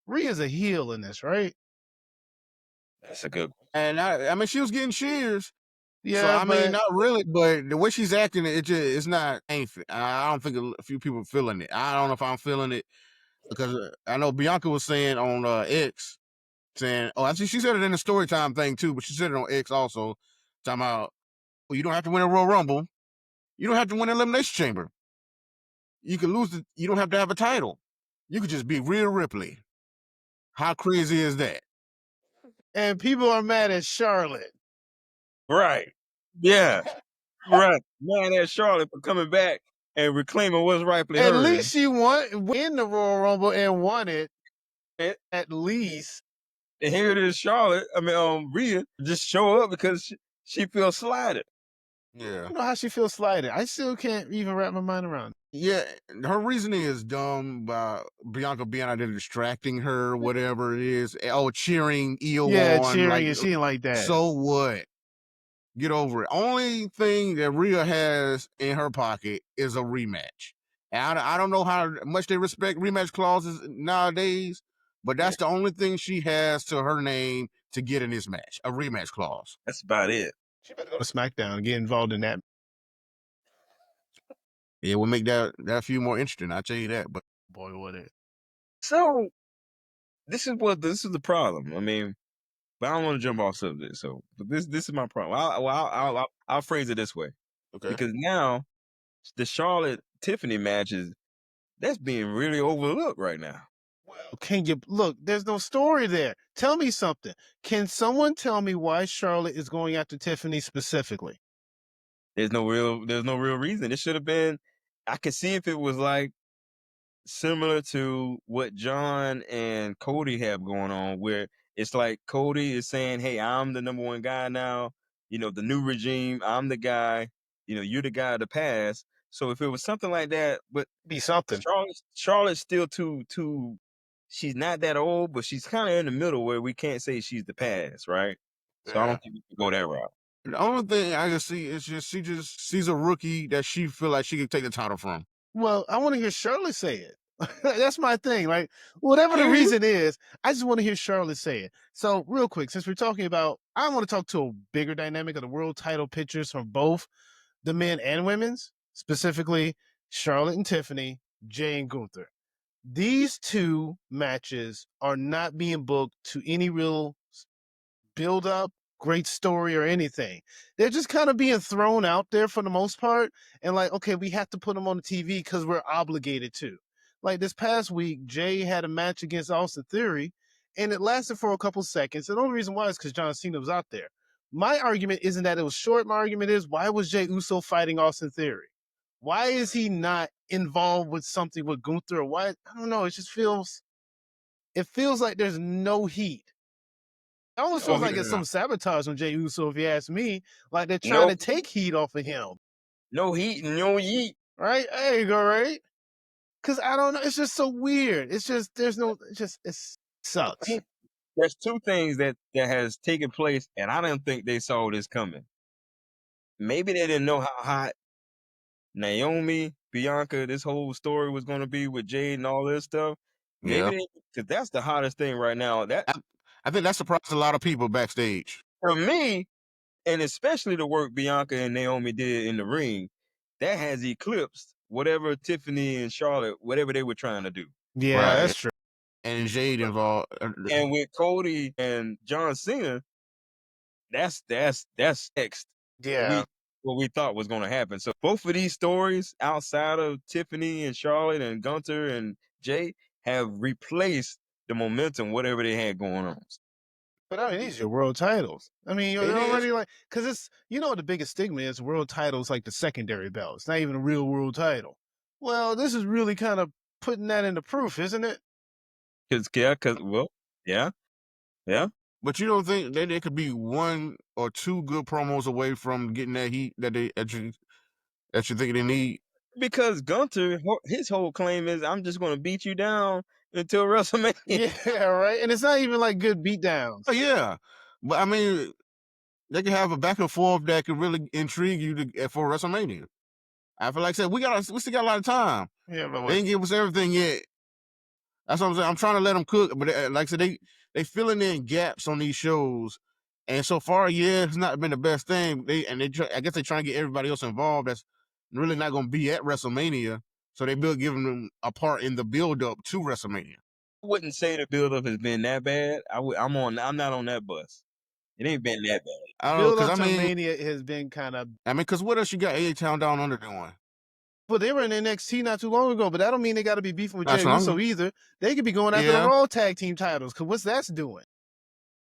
Rhea's a heel in this, right? That's a good. And I mean, she was getting cheers. Yeah, So I but mean, not really, but the way she's acting, it's not. I don't think a few people are feeling it. I don't know if I'm feeling it because I know Bianca was saying on X, saying, oh, actually she said it in the story time thing too, but she said it on X also, talking about, well, you don't have to win a Royal Rumble, you don't have to win an Elimination Chamber, you can lose you don't have to have a title, you could just be Rhea Ripley. How crazy is that? and people are mad at Charlotte. Right. Yeah. Right. Mad at Charlotte for coming back and reclaiming what's rightfully At hers. least she win the Royal Rumble and won it. And, At least. and here it is, Charlotte. I mean, Rhea just show up because she feels slighted. I Yeah. don't know how she feels slighted. I still can't even wrap my mind around it. Yeah, her reasoning is dumb by Bianca being out there distracting her, whatever it is. Oh, cheering EO Yeah, on, cheering like, and she ain't like that. so what? Get over it. Only thing that Rhea has in her pocket is a rematch. And I don't know how much they respect rematch clauses nowadays, but that's the only thing she has to her name to get in this match, a rematch clause. That's about it. She better go to SmackDown and get involved in that. It would make that feud more interesting, I'll tell you that. But Boy, would it. So this is the problem. I mean, but I don't want to jump off subject. So, but this is my problem. I'll phrase it this way, okay. because now the Charlotte Tiffany matches that's being really overlooked right now. Well, can you look? There's no story there. Tell me something. Can someone tell me why Charlotte is going after Tiffany specifically? There's no real reason. It should have been. I could see if it was like similar to what John and Cody have going on, where it's like Cody is saying, "Hey, I'm the number one guy now. You know, the new regime. I'm the guy. You know, you're the guy of the past." So if it was something like that, but Be something. Charlotte's still too. She's not that old, but she's kind of in the middle where we can't say she's the past, right? So I don't think we can go that route. The only thing I can see is she's a rookie that she feel like she could take the title from. Well, I want to hear Charlotte say it. That's my thing. Like, whatever the reason is, I just want to hear Charlotte say it. So, real quick, since we're talking about, I want to talk to a bigger dynamic of the world title pictures from both the men and women's, specifically Charlotte and Tiffany, Jey and Gunther. These two matches are not being booked to any real build up, great story, or anything. They're just kind of being thrown out there for the most part. And like, okay, we have to put them on the TV because we're obligated to. Like this past week, Jey had a match against Austin Theory, and it lasted for a couple seconds. And the only reason why is because John Cena was out there. My argument isn't that it was short. My argument is, why was Jey Uso fighting Austin Theory? Why is he not involved with something with Gunther? Or why? I don't know. It just feels like there's no heat. It almost feels like it's some sabotage on Jey Uso, if you ask me. Like they're trying to take heat off of him. No heat and no yeet. Right? There you go, right? Because I don't know. It's just so weird. It's just, there's no, it sucks. There's two things that has taken place, and I don't think they saw this coming. Maybe they didn't know how hot Naomi, Bianca, this whole story was going to be with Jade and all this stuff. Yeah. Maybe because that's the hottest thing right now. That I think that surprised a lot of people backstage. for me, and especially the work Bianca and Naomi did in the ring, that has eclipsed whatever Tiffany and Charlotte, whatever they were trying to do. Yeah, Right. that's true. And Jade involved. And with Cody and John Cena, that's next. Yeah. What we thought was going to happen. So both of these stories outside of Tiffany and Charlotte and Gunther and Jay have replaced the momentum, whatever they had going on. But I mean, these are world titles. I mean, It you're already is. like, because it's, you know what the biggest stigma is? World titles like the secondary belt. It's not even a real world title. Well, this is really kind of putting that into proof, isn't it? Yeah. But you don't think that they could be one or two good promos away from getting that heat that you think they need? Because Gunther, his whole claim is, I'm just going to beat you down until WrestleMania. Yeah, right. And it's not even like good beatdowns. Oh, yeah. But I mean, they could have a back and forth that could really intrigue you for WrestleMania. I feel like I said, we still got a lot of time. Yeah, but They ain't give us everything yet. That's what I'm saying. I'm trying to let them cook, but like I said, they filling in gaps on these shows, and so far, yeah, it's not been the best thing. I guess they trying to get everybody else involved. That's really not going to be at WrestleMania, so they build giving them a part in the build up to WrestleMania. I wouldn't say the build up has been that bad. I'm not on that bus. It ain't been that bad. I don't know, build because up I to mean, Mania has been kind of. I mean, because what else you got A-Town Down Under doing? Well, they were in NXT not too long ago, but that don't mean they got to be beefing with That's Jey what I'm- Uso either. They could be going after Yeah. the Raw tag team titles, because what's that's doing?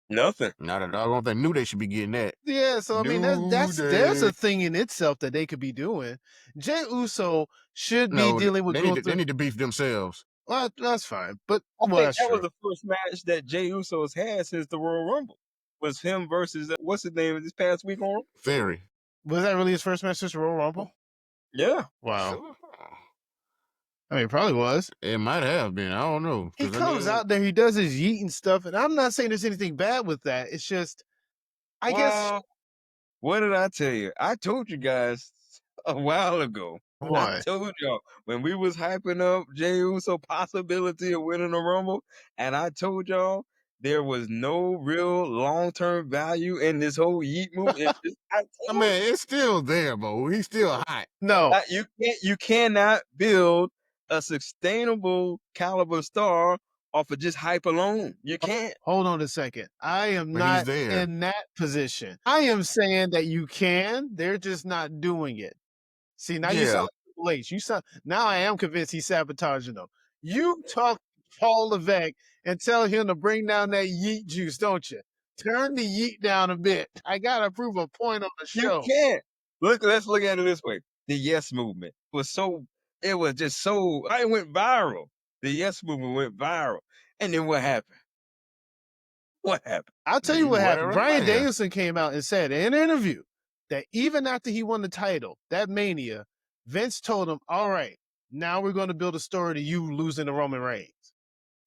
Nothing. Not at all. They knew they should be getting that. Yeah, so I mean there's a thing in itself that they could be doing. Jey Uso should be No, dealing with they need to beef themselves. Well, that's fine, but I well, think that's that true. was the first match that Jey Uso's had since the Royal Rumble. Was him versus what's his name this past week on? Theory. Was that really his first match since the Royal Rumble? Yeah. Wow. Sure. I mean, it probably was. It might have been. I don't know. He comes out there, he does his yeet and stuff, and I'm not saying there's anything bad with that. It's just, I guess. What did I tell you? I told you guys a while ago. I What? told y'all when we was hyping up Jey Uso possibility of winning the Rumble, and I told y'all there was no real long-term value in this whole yeet move. I mean, it's still there, Bo. He's still hot. No. You cannot build a sustainable caliber star off of just hype alone. You can't. Hold on a second. I am But he's not there. in that position. I am saying that you can. They're just not doing it. See, now you Yeah. sound late. Now I am convinced he's sabotaging them. You talk to Paul Levesque and tell him to bring down that yeet juice, don't you? Turn the yeet down a bit. I gotta prove a point on the show. You can't. Let's look at it this way. The Yes Movement it was just so, it went viral. The Yes Movement went viral. And then what happened? What happened? I'll tell you what happened. Whatever, Bryan man. Danielson came out and said in an interview that even after he won the title, that Mania, Vince told him, all right, now we're going to build a story to you losing to Roman Reigns.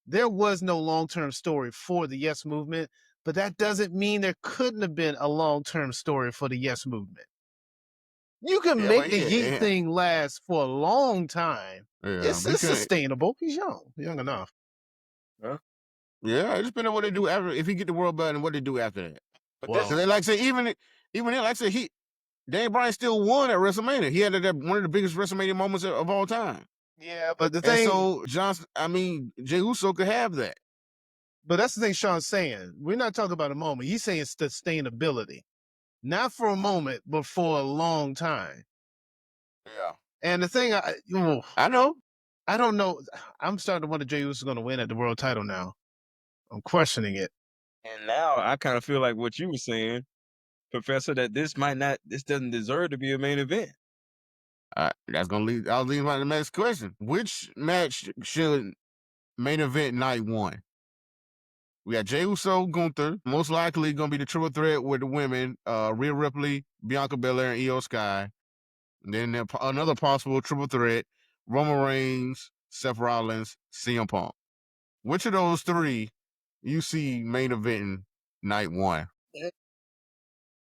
There was no long-term story for the Yes Movement, but that doesn't mean there couldn't have been a long-term story for the Yes Movement. You can Yeah, make but the yeah, Yeet yeah. thing last for a long time. Yeah, It's but you can't- sustainable. He's young enough. Yeah, it depends on what they do after. If he get the world belt and what they do after that. Well, Because they like say even then, like I said, Daniel Bryan still won at WrestleMania. He had one of the biggest WrestleMania moments of all time. yeah, but the And thing, so Jey Uso could have that. but that's the thing Sean's saying. We're not talking about a moment. He's saying sustainability. Not for a moment, but for a long time. Yeah, And the thing, I know. I don't know. I'm starting to wonder Jey Uso is going to win at the world title now. I'm questioning it. And now I kind of feel like what you were saying, Professor, that this doesn't deserve to be a main event. That's gonna lead. I'll lead to the next question. Which match should main event night one? We got Jey Uso, Gunther. Most likely gonna be the triple threat with the women: Rhea Ripley, Bianca Belair, and IYO Sky. Then another possible triple threat: Roman Reigns, Seth Rollins, CM Punk. Which of those three you see main eventing night one?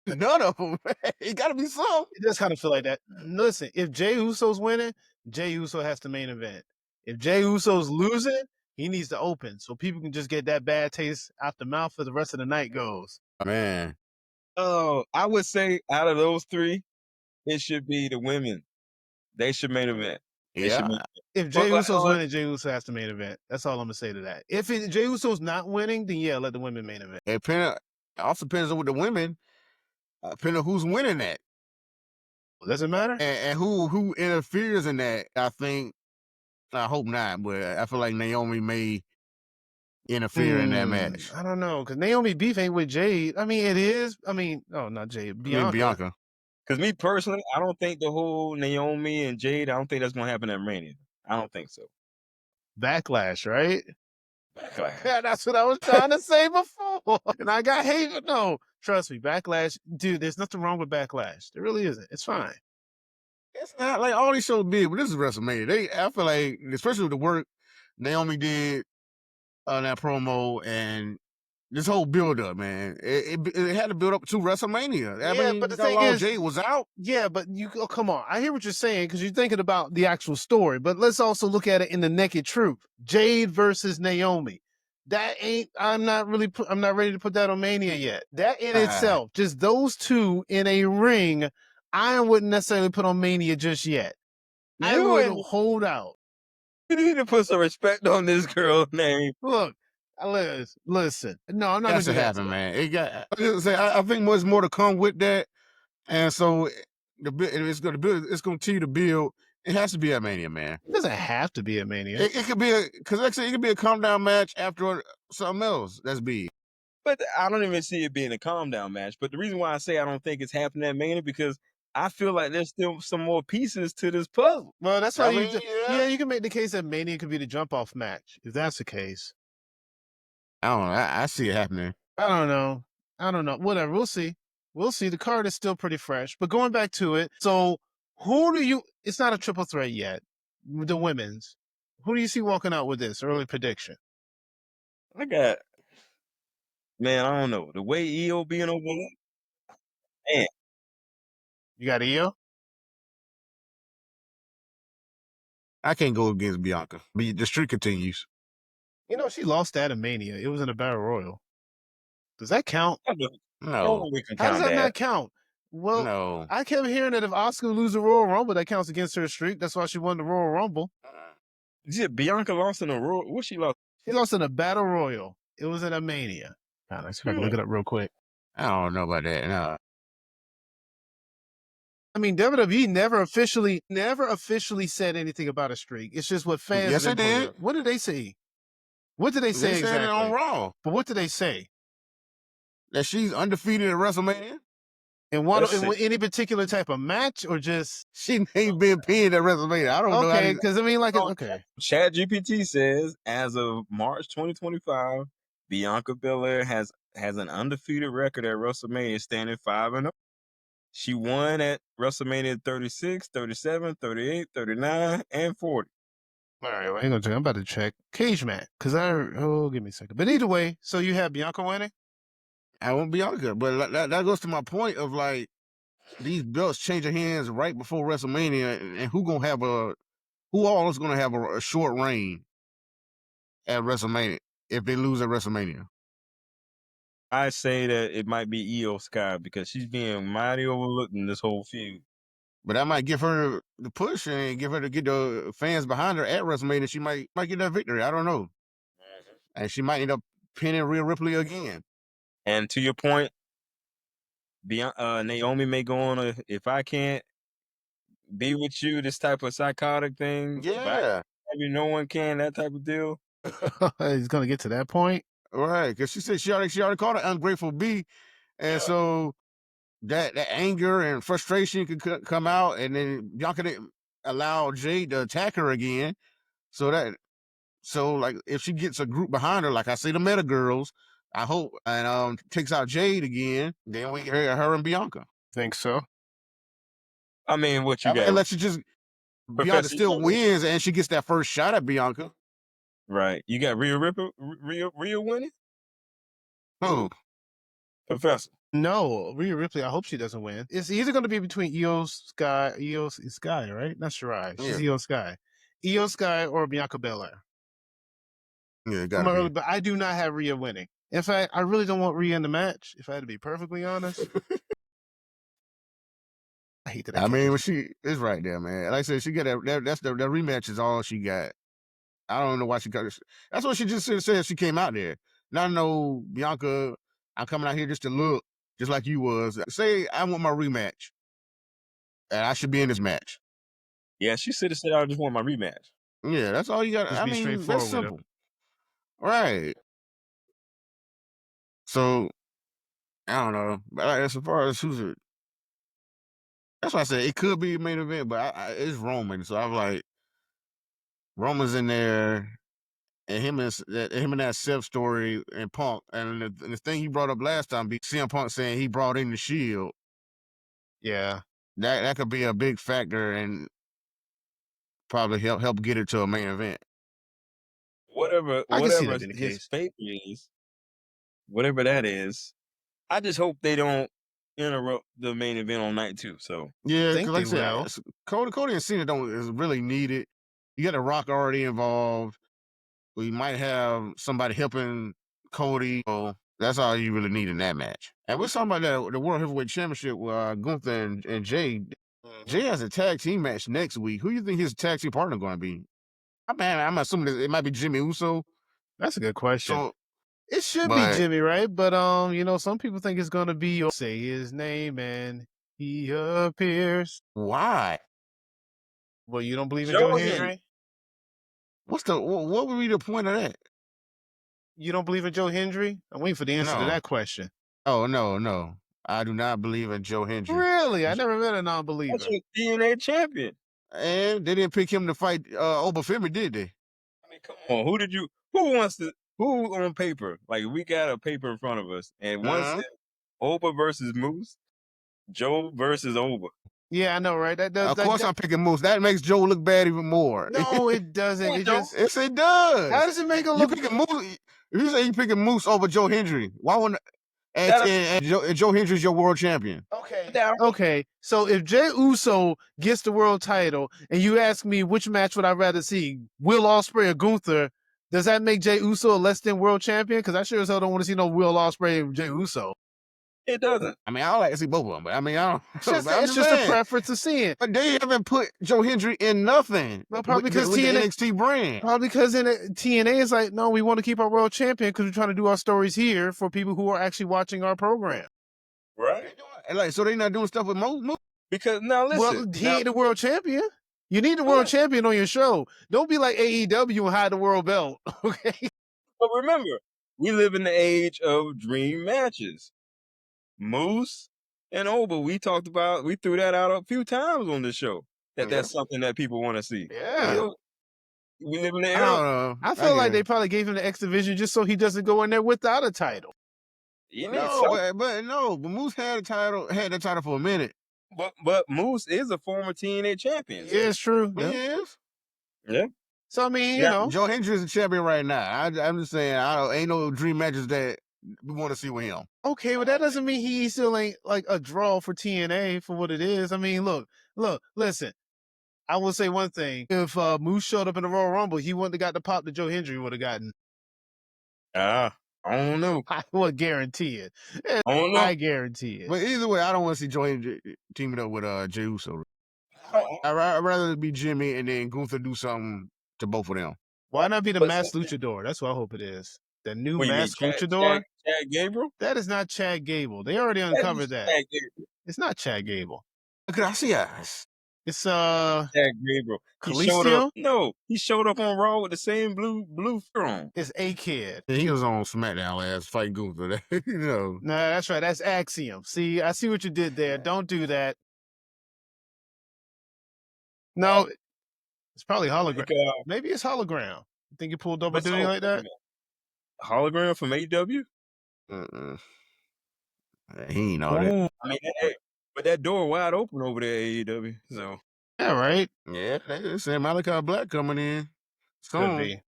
None of them. It got to be some. It does kind of feel like that. Listen, if Jey Uso's winning, Jey Uso has the main event. If Jey Uso's losing, he needs to open so people can just get that bad taste out the mouth for the rest of the night goes. Man. Oh, I would say out of those three, it should be the women. They should main event. They should Yeah. main If Jey But, Uso's winning, Jey Uso has the main event. That's all I'm gonna say to that. If Jey Uso's not winning, then yeah, let the women main event. It also depends on with the women, depending on who's winning that. Does it matter? And who interferes in that. I hope not, but I feel like Naomi may interfere in that match. I don't know, because Naomi beef ain't with Jade. I mean, it is. I mean, oh, not Jade, Bianca. Because me personally, I don't think the whole Naomi and Jade, I don't think that's going to happen at Mania. I don't think so. Backlash, right? Backlash. Yeah, that's what I was trying to say before. And I got hate. No, trust me, Backlash, dude, there's nothing wrong with Backlash. There really isn't. It's fine. It's not like all these shows big, but this is WrestleMania. I feel like, especially with the work Naomi did on that promo and this whole build up, man, it had to build up to WrestleMania. I mean, but the thing is, Jay was out. Yeah, but come on. I hear what you're saying because you're thinking about the actual story, but let's also look at it in the naked truth. Jade versus Naomi. That ain't. I'm not ready to put that on Mania yet. That in itself, just those two in a ring, I wouldn't necessarily put on Mania just yet. I would hold out. You need to put some respect on this girl's name. Look, listen. No, I'm not going to happen, man. I think there's more to come with that, and so it's going to continue to build. It has to be at Mania, man. It doesn't have to be at Mania. It could be because actually it could be a calm down match after something else that's big. But I don't even see it being a calm down match. But the reason why I say I don't think it's happening at Mania because I feel like there's still some more pieces to this puzzle. Well, that's why you can make the case that Mania could be the jump off match if that's the case. I don't know. I see it happening. I don't know. Whatever. We'll see. The card is still pretty fresh. But going back to it, so it's not a triple threat yet, the women's. Who do you see walking out with this? Early prediction. I don't know. The way IYO being over there, man. You got IYO? I can't go against Bianca. But the streak continues. She lost that in Mania. It was in a Battle Royal. Does that count? No. How does that not count? Well, no. I kept hearing that if Asuka loses the Royal Rumble, that counts against her streak. That's why she won the Royal Rumble. Bianca lost in a Royal? What she lost? She lost in a Battle Royal. It was in a Mania. Let's see if I can look it up real quick. I don't know about that. No. I mean, WWE never officially said anything about a streak. It's just what fans. Yes, it did. What did they say? What did they say they exactly? Said it on Raw. But what did they say? That she's undefeated at WrestleMania. In any particular type of match, or just she ain't been pinned at WrestleMania. I don't know. Okay, because I mean, ChatGPT says as of March 2025, Bianca Belair has an undefeated record at WrestleMania, standing 5-0. She won at WrestleMania 36, 37, 38, 39, and 40. All right, well, hang on a second. I'm about to check cage match because give me a second. But either way, so you have Bianca winning. I won't Bianca, but that goes to my point of like these belts changing hands right before WrestleMania, and who all is gonna have a short reign at WrestleMania if they lose at WrestleMania? I say that it might be IYO Sky because she's being mighty overlooked in this whole feud. But that might give her the push and give her to get the fans behind her at WrestleMania. She might get that victory. I don't know, and she might end up pinning Rhea Ripley again. And to your point, Naomi may go on if I can't be with you, this type of psychotic thing. Yeah. No one can, that type of deal. He's going to get to that point. Right, because she said she already called her ungrateful B. And so that anger and frustration could come out, and then Bianca didn't allow Jade to attack her again. So like if she gets a group behind her, like I say the Meta Girls, I hope, and takes out Jade again, then we hear her and Bianca. Think so? I mean, what you I mean, got? unless you just Bianca Professor still Young. wins and she gets that first shot at Bianca. Right. You got Rhea Ripley, Rhea winning? Who? Professor. No, Rhea Ripley. I hope she doesn't win. It's either going to be between IYO Sky, right? Not Shirai. She's Yeah. IYO Sky. IYO Sky or Bianca Belair. Yeah, it I'm gotta early, be. but I do not have Rhea winning. In fact, I really don't want Rhea in the match. If I had to be perfectly honest, I hate that. I mean, when she is right there, man. Like I said, she got that's the rematch is all she got. I don't know why she got. That's what she just said. She came out there. Not no Bianca. I'm coming out here just to look, just like you was. Say I want my rematch, and I should be in this match. Yeah, she should have said, I just want my rematch. Yeah, that's all you got. Just I be mean, straightforward that's with it. simple, right? So I don't know, but as far as who's it, that's why I said it could be a main event, but it's Roman. So I'm like, Roman's in there. And him and that Seth story and Punk, and the thing he brought up last time, CM Punk saying he brought in the Shield. Yeah, That could be a big factor and probably help get it to a main event. Whatever I can see that being the his case. fate is, whatever that is, I just hope they don't interrupt the main event on night 2. So Yeah, think because like I they said, will. Cody and Cena don't is really needed. You got The Rock already involved. We might have somebody helping Cody. So that's all you really need in that match. And we're talking about the World Heavyweight Championship with Gunther and Jey. Jey has a tag team match next week. Who do you think his tag team partner going to be? I'm assuming that it might be Jimmy Uso. That's a good question. So It should be but Jimmy, right? But some people think it's gonna be say his name and he appears. why? Well, you don't believe in Joe Joe Hendry. Hendry? What would be the point of that? You don't believe in Joe Hendry? I'm waiting for the answer to No. that question. Oh no. I do not believe in Joe Hendry. Really? I never met a non-believer. That's your TNA champion. And they didn't pick him to fight Obafemi, did they? I mean, come on. Who on paper? Like, we got a paper in front of us, and one Uh-huh. said Oba versus Moose, Joe versus Oba. Yeah, I know, right? That does. Of course, I'm picking Moose. That makes Joe look bad even more. No, it doesn't. It It don't. just. Yes, it does. How does it make it You look? picking Moose? If you say you picking Moose over Joe Hendry, why wouldn't? And Joe Hendry's your world champion. Okay. So if Jey Uso gets the world title, and you ask me which match would I rather see, Will Ospreay or Gunther, does that make Jey Uso a less than world champion? Because I sure as hell don't want to see no Will Ospreay and Jey Uso. It doesn't. I mean, I like to see both of them, but I mean, I don't. It's just a preference of seeing. But they haven't put Joe Hendry in nothing. Well, probably because with the TNA NXT brand. Probably because in TNA is like, no, we want to keep our world champion because we're trying to do our stories here for people who are actually watching our program. Right. Like, so they not doing stuff with Moose? Because now listen. Well, he ain't the world champion. You need the world champion on your show. Don't be like AEW and hide the world belt. Okay. But remember, we live in the age of dream matches. Moose and Oba, we threw that out a few times on this show. That's something that people want to see. Yeah. We live in the I era. don't know. I feel like they probably gave him the X Division just so he doesn't go in there without a title. But Moose had the title for a minute. But Moose is a former TNA champion. Yeah, it's true. He is. Yeah. So I mean, you know, Joe Hendry is a champion right now. I'm just saying, ain't no dream matches that we want to see with him. Okay, but that doesn't mean he still ain't like a draw for TNA for what it is. I mean, look, listen. I will say one thing. If Moose showed up in the Royal Rumble, he wouldn't have got the pop that Joe Hendry would have gotten. I don't know. I would guarantee it. I don't know. I guarantee it. But either way, I don't want to see Joe Hendry teaming up with Jey Uso. I'd rather it be Jimmy and then Gunther do something to both of them. Why not be the Masked Luchador? That's what I hope it is. The new Masked Luchador? Chad Gable? That is not Chad Gable. They already uncovered that. It's not Chad Gable. Gracias. It's Chad Gable. He showed up on Raw with the same blue fur on. It's A-Kid. He was on SmackDown last fight Gunther. No, that's right. That's Axiom. See, I see what you did there. Don't do that. No, it's probably hologram. Maybe it's hologram. You think you pulled double duty like that? Hologram from AEW? He ain't all that. I mean, that door wide open over there, AEW. So Yeah, right. Yeah, they said Malachi Black coming in Could soon. be.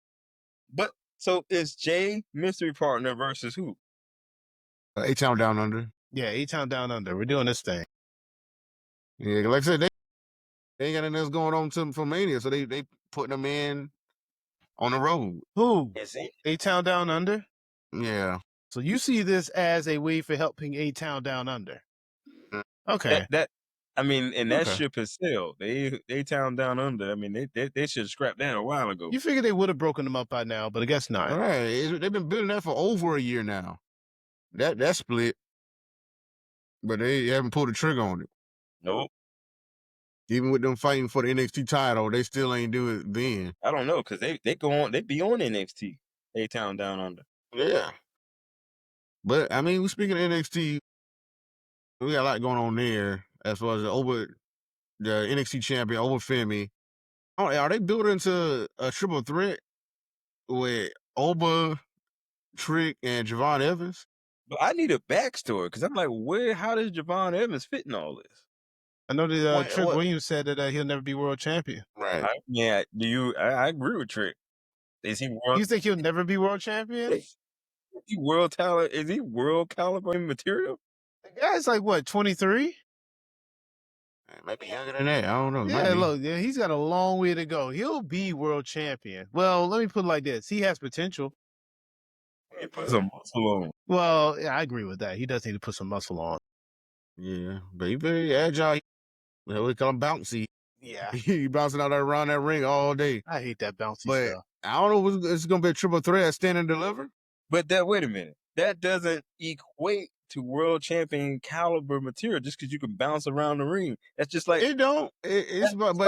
but so is Jay mystery partner versus who? A-Town Down Under. Yeah, A-Town Down Under. We're doing this thing. Yeah, like I said, they ain't got anything else going on for Mania, so they putting them in on the road. Who? Is he? A-Town Down Under? Yeah. So you see this as a way for helping A-Town Down Under. Mm. Okay. That I mean, and that Okay. ship has sailed. They Town Down Under. I mean, they should have scrapped that a while ago. You figured they would have broken them up by now, but I guess not. All right. They've been building that for over a year now. That split. But they haven't pulled the trigger on it. Nope. Even with them fighting for the NXT title, they still ain't do it then. I don't know, because they go on, they be on NXT. A-Town Down Under. Yeah. But I mean, we speaking of NXT, we got a lot going on there as far as the NXT champion over Femi. Oh, are they building into a triple threat with Oba, Trick, and Javon Evans? But I need a backstory, because I'm like, how does Javon Evans fit in all this? I know that What- Trick what- Williams said that he'll never be world champion. Right. I agree with Trick. Is he world? You think he'll never be world champion? Is he world talent? Is he world caliber material? The guy's like, what, 23? Maybe younger than that. I don't know. Yeah, look, yeah, he's got a long way to go. He'll be world champion. Well, let me put it like this. He has potential. He put some muscle on. Well, yeah, I agree with that. He does need to put some muscle on. Yeah, but he very agile. We call him bouncy. Yeah. He bouncing out there around that ring all day. I hate that bouncy But stuff. I don't know if it's going to be a triple threat, stand and deliver. But wait a minute. That doesn't equate to world champion caliber material just because you can bounce around the ring. That's just like It don't. It's but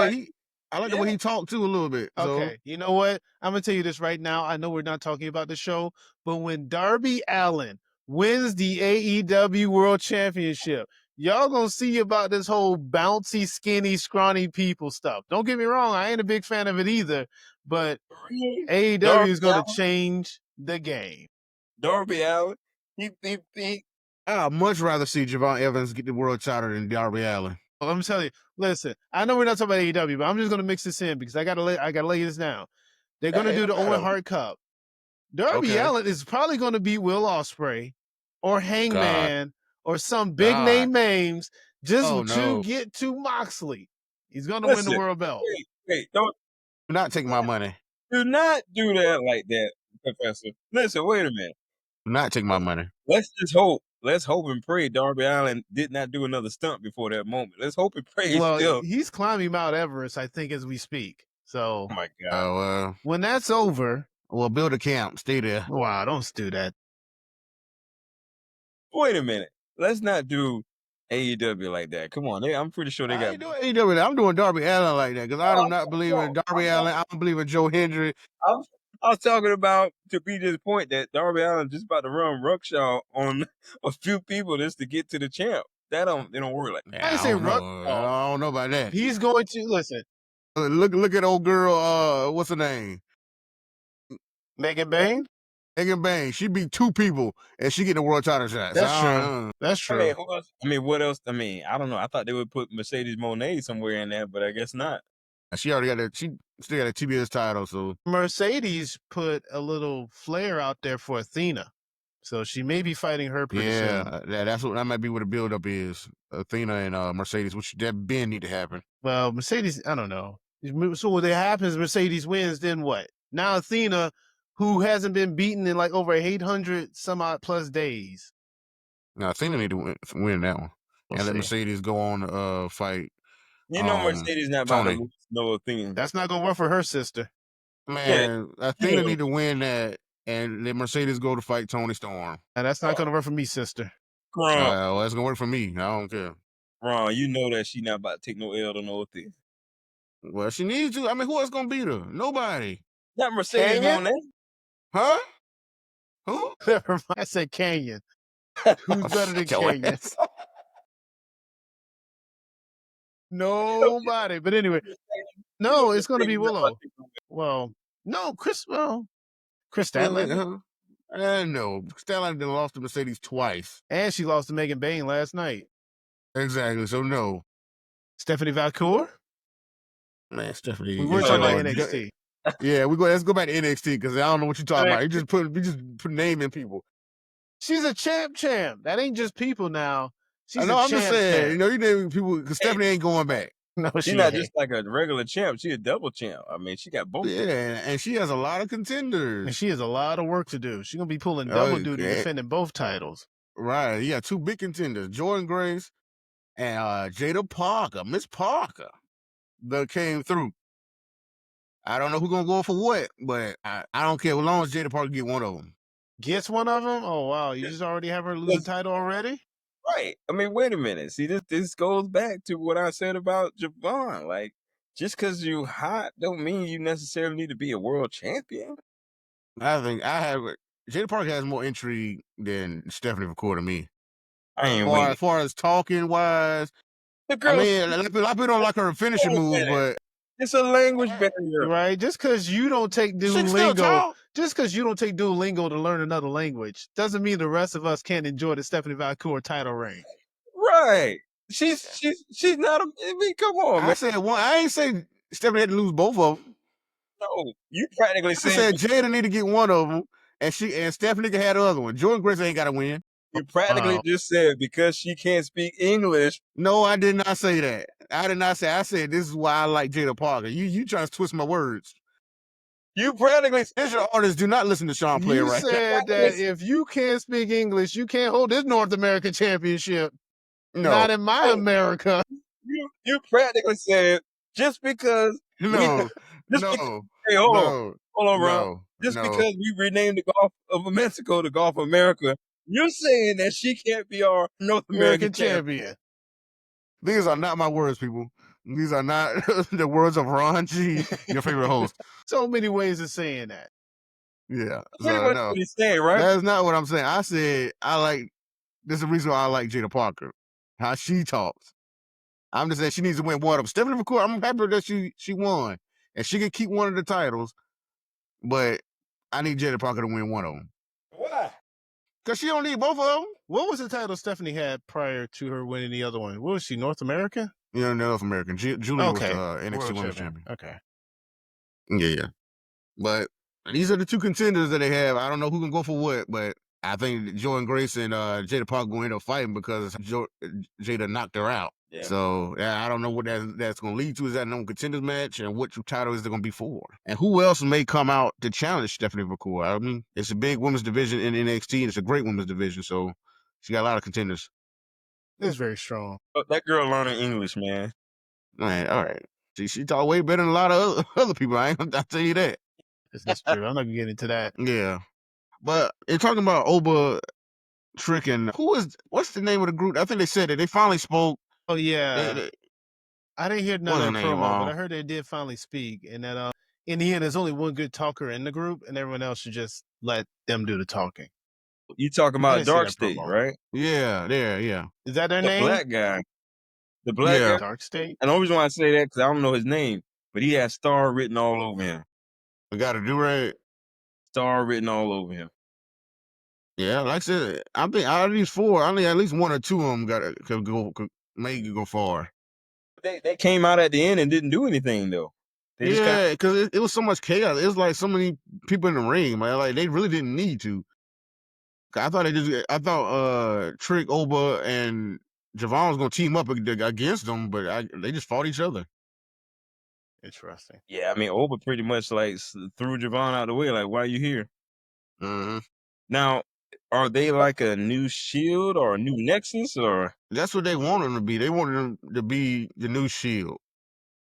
I like the way he talked too a little bit. Okay, you know what? I'm going to tell you this right now. I know we're not talking about the show, but when Darby Allin wins the AEW World Championship, y'all going to see about this whole bouncy, skinny, scrawny people stuff. Don't get me wrong. I ain't a big fan of it either, but AEW is going to change the game. Darby Allin. I'd much rather see Javon Evans get the world title than Darby Allin. Let me tell you. Listen, I know we're not talking about AEW, but I'm just going to mix this in because I got to lay this down. They're going to do the Owen Hart Cup. Darby Allin is probably going to beat Will Ospreay or Hangman or some big name names just to get to Moxley. He's going to win the world belt. Wait, don't Do not take my money. do not do that like that, Professor. Listen, wait a minute. Do not take my money. Let's just hope. Let's hope and pray Darby Allin did not do another stunt before that moment. Let's hope and pray. He's climbing Mount Everest, I think, as we speak. So, oh my God. When that's over, we'll build a camp. Stay there. Wow, don't do that. Wait a minute. Let's not do AEW like that. Come on. I'm pretty sure they got. I ain't doing AEW. I'm doing Darby Allin like that because I do not believe in Darby Allin. I don't believe in Joe Hendry. I was talking about to be this point that Darby Allin just about to run ruckshaw on a few people just to get to the champ. They don't work like that. I say I don't know about that. He's going to listen. Look at old girl. What's her name? Megan Bain. Megan Bain. She beat 2 people and she get the world title shot. That's true. That's true. I mean, what else? I mean, I don't know. I thought they would put Mercedes Monet somewhere in there, but I guess not. She already got that. She still got a TBS title. So Mercedes put a little flare out there for Athena, so she may be fighting her pretty soon. Yeah, that might be what the buildup is. Athena and Mercedes, which that Ben need to happen. Well, Mercedes, I don't know. So what happens? Mercedes wins, then what? Now Athena, who hasn't been beaten in like over 800 some odd plus days. Now Athena need to win that one, and let Mercedes go on to fight. You know, Mercedes not about to lose no Athena. That's not gonna work for her sister. Man, Athena need to win that, and let Mercedes go to fight Tony Storm. And that's not gonna work for me, sister. Well, that's gonna work for me. I don't care. Ron, you know that she not about to take no L to no Athena. Well, she needs to. I mean, who else gonna beat her? Nobody. Not Mercedes Monet. Huh? Who? Never mind. I said Canyon. Who's better than Canyon? Nobody. But anyway, no, it's going to be Willow. Well, no, Chris Statlander. No, Statlander lost to Mercedes twice. And she lost to Megan Bain last night. Exactly. So no, Stephanie Valcour? man, Stephanie. We were is talking about on- NXT. Yeah, let's go back to NXT because I don't know what you're talking about. You just put naming people. She's a champ. That ain't just people now. She's I know. a I'm just saying. champ. You know, you naming people because Stephanie ain't going back. No, She's not just like a regular champ. She a double champ. I mean, she got both. Yeah, and she has a lot of contenders. And she has a lot of work to do. She's gonna be pulling double duty, Okay. defending both titles. Right. You got two big contenders, Jordan Grace and Jada Parker, Miss Parker, that came through. I don't know who's gonna go for what, but I don't care as long as Jada Parker get one of them. Gets one of them? Oh wow, you just already have her lose the title already? Right. I mean, wait a minute. See, this goes back to what I said about Javon. Like, just because you hot don't mean you necessarily need to be a world champion. I think Jada Parker has more intrigue than Stephanie McCoy to me. I ain't As waiting. far as talking wise, The I girl, mean, a lot of people don't like her finishing moves, but it's a language barrier. Right? Just because you don't take she can still Duolingo, talk. just because you don't take Duolingo to learn another language, doesn't mean the rest of us can't enjoy the Stephanie Valcour title reign. Right. She's not a, I mean, come on, I man. said one. I ain't say Stephanie had to lose both of them. No, you practically I said Jada need to get one of them, and Stephanie can have the other one. Jordan Grace ain't got to win. you practically just said because she can't speak English. No, I did not say that. I did not say. I said this is why I like Jada Parker. You trying to twist my words. You practically As your artists, do not listen to Sean Player You right said that if you can't speak English, you can't hold this North American championship. No, Not in my America. you practically said just because no, just no, because, hey, hold on, Ron. no, Just no. because we renamed the Gulf of Mexico to Gulf of America, you're saying that she can't be our North American champion. These are not my words, people. These are not the words of Ron G, your favorite host. So many ways of saying that. Yeah, Pretty so much no, what he's saying, right? that's not what I'm saying. I said this is the reason why I like Jada Parker, how she talks. I'm just saying she needs to win one of them. Stephanie McCoy, I'm happy that she won, and she can keep one of the titles, but I need Jada Parker to win one of them. Why? Because she don't need both of them. What was the title Stephanie had prior to her winning the other one? What was she, North America? You know, North American. Julie Okay. was NXT World Women's Champion. Okay. Yeah. But these are the two contenders that they have. I don't know who can go for what, but I think Jordan Grace and Jada Parker going to end up fighting because Jada knocked her out. Yeah. So I don't know what that's going to lead to. Is that no contenders match, and what title is it going to be for? And who else may come out to challenge Stephanie McCoy? I mean, it's a big women's division in NXT, and it's a great women's division, so she got a lot of contenders. It's very strong. That girl learning English, man. Man, all right. She talk way better than a lot of other people. I'll tell you that. That's true. I'm not gonna get into that. Yeah. But in talking about Oba, Trick, and what's the name of the group? I think they said it. They finally spoke. Oh yeah. I didn't hear none of the promo, but I heard they did finally speak, and that in the end, there's only one good talker in the group, and everyone else should just let them do the talking. You talking about Dark State, right? Yeah, yeah. Is that their The name? black guy. The black guy. Dark State. And the only reason why I say that because I don't know his name, but he has Star written all over him. We got to do right. Star written all over him. Yeah, like I said, I think out of these four, only at least one or two of them could make it go far. They came out at the end and didn't do anything though. Yeah, because it was so much chaos. It was like so many people in the ring, man. Like they really didn't need to. I thought Trick, Oba, and Javon was gonna team up against them, but they just fought each other. Interesting. Yeah, I mean, Oba pretty much like threw Javon out the way. Like, why are you here? Mm-hmm. Now, are they like a new Shield or a new Nexus or? That's what they wanted them to be. They wanted them to be the new Shield,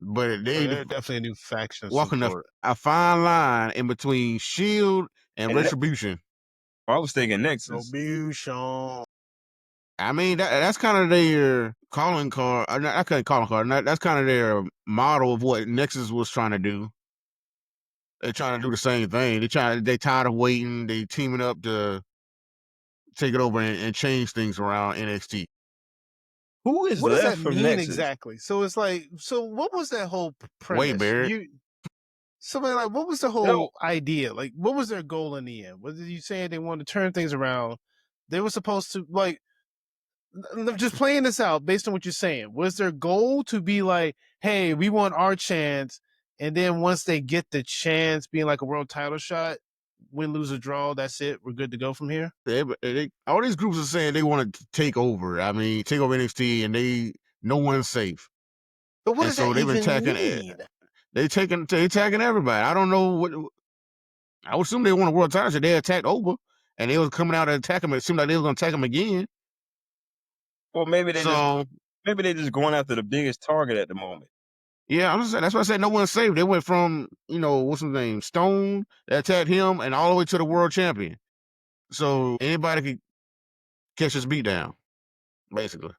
but they're definitely a new faction. Walking a fine line in between Shield and Retribution. I was thinking Nexus. Retribution. I mean, that's kind of their calling card. I couldn't call card. That's kind of their model of what Nexus was trying to do. They're trying to do the same thing. They tired of waiting. They teaming up to take it over and change things around NXT. Who is what left does that from mean Nexus? Exactly? So it's like, so what was that whole premise? Wait, Barrett. What was the whole idea? Like, what was their goal in the end? Was you saying they wanted to turn things around? They were supposed to just playing this out based on what you're saying. Was their goal to be like, hey, we want our chance, and then once they get the chance, being like a world title shot, win, lose, or draw, that's it. We're good to go from here. All these groups are saying they want to take over. I mean, take over NXT, and no one's safe. But what And does so that they've been even attacking. mean? They attacking everybody. I don't know what. I would assume they want a world title. So they attacked over, and they was coming out and attacking them. It seemed like they was going to attack them again. Well, maybe they So just going after the biggest target at the moment. yeah, I'm just saying, that's why I said no one's safe. They went from what's his name, Stone, that attacked him, and all the way to the world champion. So anybody could catch his beat down, basically.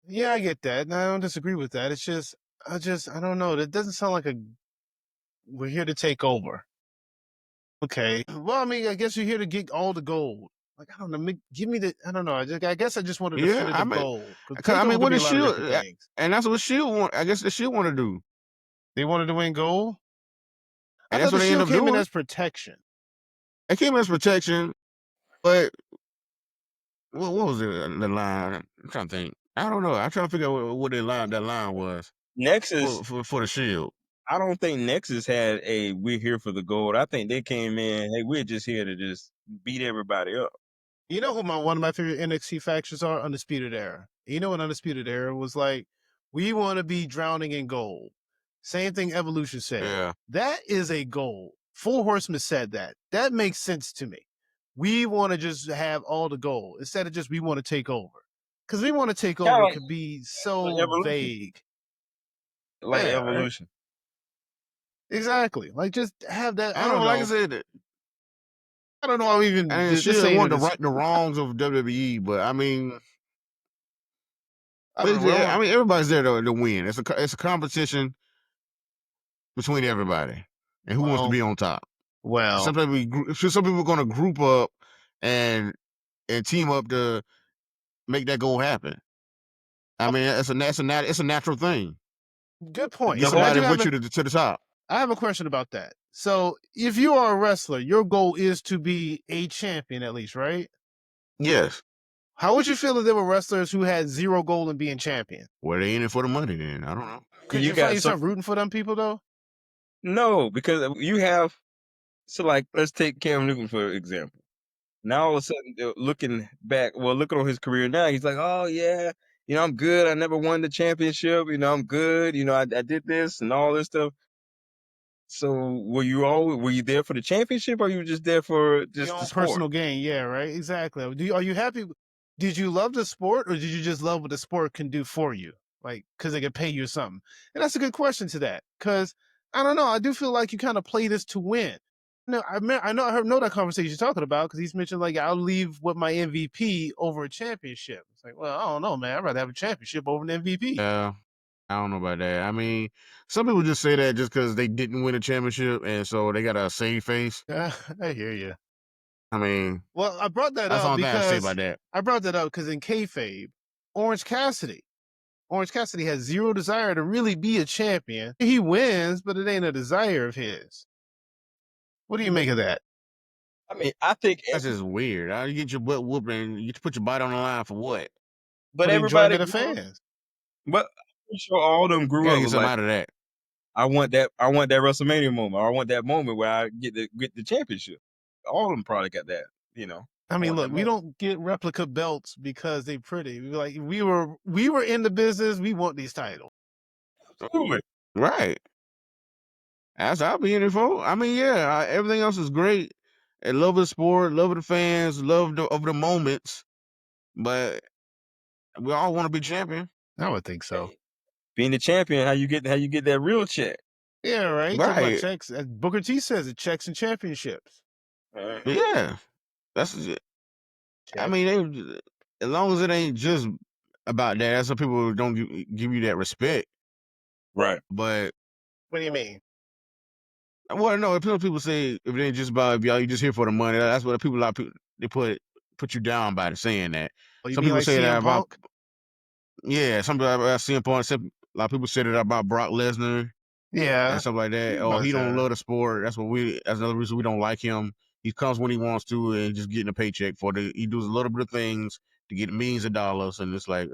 Yeah, I get that. And I don't disagree with that. It's just, I don't know. That doesn't sound like we're here to take over. Okay. Well, I mean, I guess you're here to get all the gold. Like, I don't know. Give me I don't know. I guess I just want a definitive goal. Because I mean, what the the Shield, and that's what Shield want. I guess the Shield want to do. They wanted to win gold. And that's what they end up came doing. in as protection. It came in as protection, but what was it? The line? I'm trying to think. I don't know. I'm trying to figure out what that line was. Nexus for the Shield. I don't think Nexus had a "we're here for the gold." I think they came in, hey, we're just here to just beat everybody up. You know who one of my favorite NXT factions are? Undisputed Era. You know what Undisputed Era was like? We want to be drowning in gold. Same thing Evolution said. Yeah. That is a goal. Four Horsemen said that. That makes sense to me. We want to just have all the gold instead of just we want to take over. Because we want to take over like, could be so vague. Like Evolution. Right? Exactly. Like just have that. I don't know. Like I said, I don't know. I'm even just saying want to right the wrongs of WWE, but I mean, I mean, everybody's there to win. It's a competition between everybody, and who wants to be on top. Well, some people are going to group up and team up to make that goal happen. I mean, it's a natural thing. Good point. Get somebody with you to the top. I have a question about that. So, if you are a wrestler, your goal is to be a champion, at least, right? Yes. How would you feel if there were wrestlers who had zero goal in being champion? Well, they in it for the money, then. I don't know. Could you find yourself rooting for them people, though? No, because you have. So, like, let's take Cam Newton for example. Now, all of a sudden, looking on his career now, he's like, oh, yeah, I'm good. I never won the championship. I'm good. I did this and all this stuff. So, were you there for the championship, or you were just there for just the sport? Personal gain? Yeah, right. Exactly. Are you happy? Did you love the sport, or did you just love what the sport can do for you? Like, because they can pay you something. And that's a good question to that. Because I don't know. I do feel like you kind of play this to win. No, I know that conversation you're talking about, because he's mentioned like I'll leave with my MVP over a championship. It's like, well, I don't know, man. I'd rather have a championship over an MVP. Yeah, I don't know about that. I mean, some people just say that just because they didn't win a championship, and so they got a save face. I hear you. I mean, well, I brought that up because I say about that. I brought that up because in kayfabe, Orange Cassidy has zero desire to really be a champion. He wins, but it ain't a desire of his. What do you make of that? I mean, I think that's just weird. You get your butt whooped and you put your body on the line for what? But everybody, the fans. But I'm pretty sure all of them grew up. Get something out of that. I want that WrestleMania moment. Or I want that moment where I get the championship. All of them probably got that. I mean, look, we don't get replica belts because they pretty. We were in the business. We want these titles. Absolutely. Right. As I'll be in it for. I mean, yeah, everything else is great. I love the sport, love the fans, love of the moments, but we all want to be champion. I would think so. Being the champion, how you get that real check? Yeah, right. Talk about checks. As Booker T says, it checks and championships. Yeah, that's it. I mean, as long as it ain't just about that, that's some people don't give you that respect. Right. But what do you mean? Well, no, people say if it ain't just about y'all, you just here for the money. That's what they put you down by saying that. Some people say that about. Yeah, some people about CM Punk. A lot of people say that about Brock Lesnar. Yeah, and stuff like that. Oh, he don't love the sport. That's another reason we don't like him. He comes when he wants to and just getting a paycheck for it. He does a little bit of things to get millions of dollars, and it's like,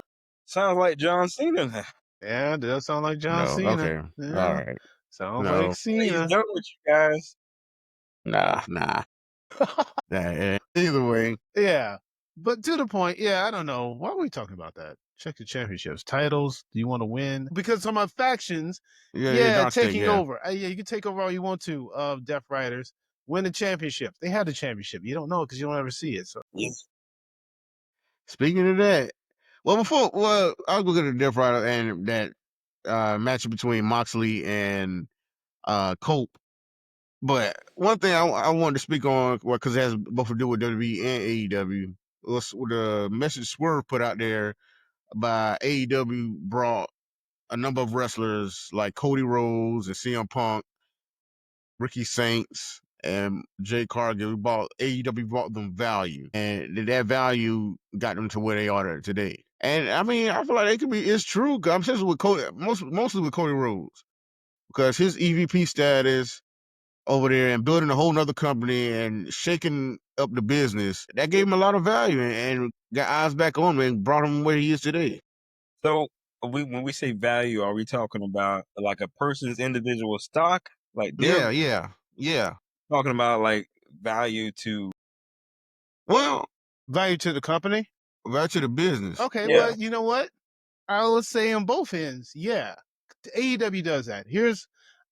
Sounds like John Cena now. Yeah, it does sound like John no, Cena. okay, Yeah, all right, sounds no, like He's Cena. done with you guys. nah. Either way, Yeah. But to the point, yeah, I don't know. Why are we talking about that? Check the championships. Titles. Do you want to win? Because some of factions, yeah, dark stink, taking yeah. over. Yeah, you can take over all you want to of Death Riders. Win the championship. They had the championship. You don't know because you don't ever see it. So Yes. Speaking of that, well, I'll go get the Death Rider and that match between Moxley and Cope. But one thing I wanted to speak on, because it has both to do with WWE and AEW, was the message Swerve put out there by AEW brought a number of wrestlers like Cody Rhodes and CM Punk, Ricky Saints, and Jay Cargill. AEW brought them value, and that value got them to where they are today. And I mean, I feel like it's true. I'm saying with Cody, mostly with Cody Rhodes, because his EVP status over there and building a whole nother company and shaking up the business, that gave him a lot of value and got eyes back on him and brought him where he is today. So when we say value, are we talking about like a person's individual stock? Like they're Yeah. talking about like value to Well, value to the company. value to the business. Okay, Yeah. well, you know what? I would say on both ends, yeah. AEW does that.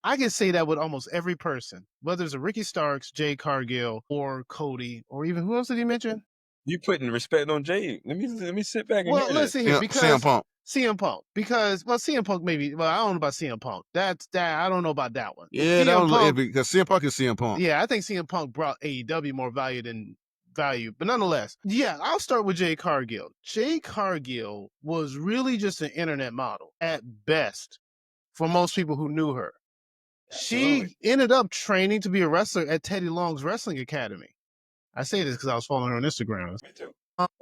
I can say that with almost every person, whether it's a Ricky Starks, Jay Cargill, or Cody, or even who else did he mention? You putting respect on Jay. Let me sit back and Well, hear listen this. here, CM because Punk. CM Punk, because CM Punk maybe. Well, I don't know about CM Punk. That I don't know about that one. Yeah, that CM was Punk, because CM Punk is CM Punk. yeah, I think CM Punk brought AEW more value, but nonetheless, yeah, I'll start with Jay Cargill. Jay Cargill was really just an internet model at best for most people who knew her. Absolutely. She ended up training to be a wrestler at Teddy Long's Wrestling Academy. I say this because I was following her on Instagram. Me too.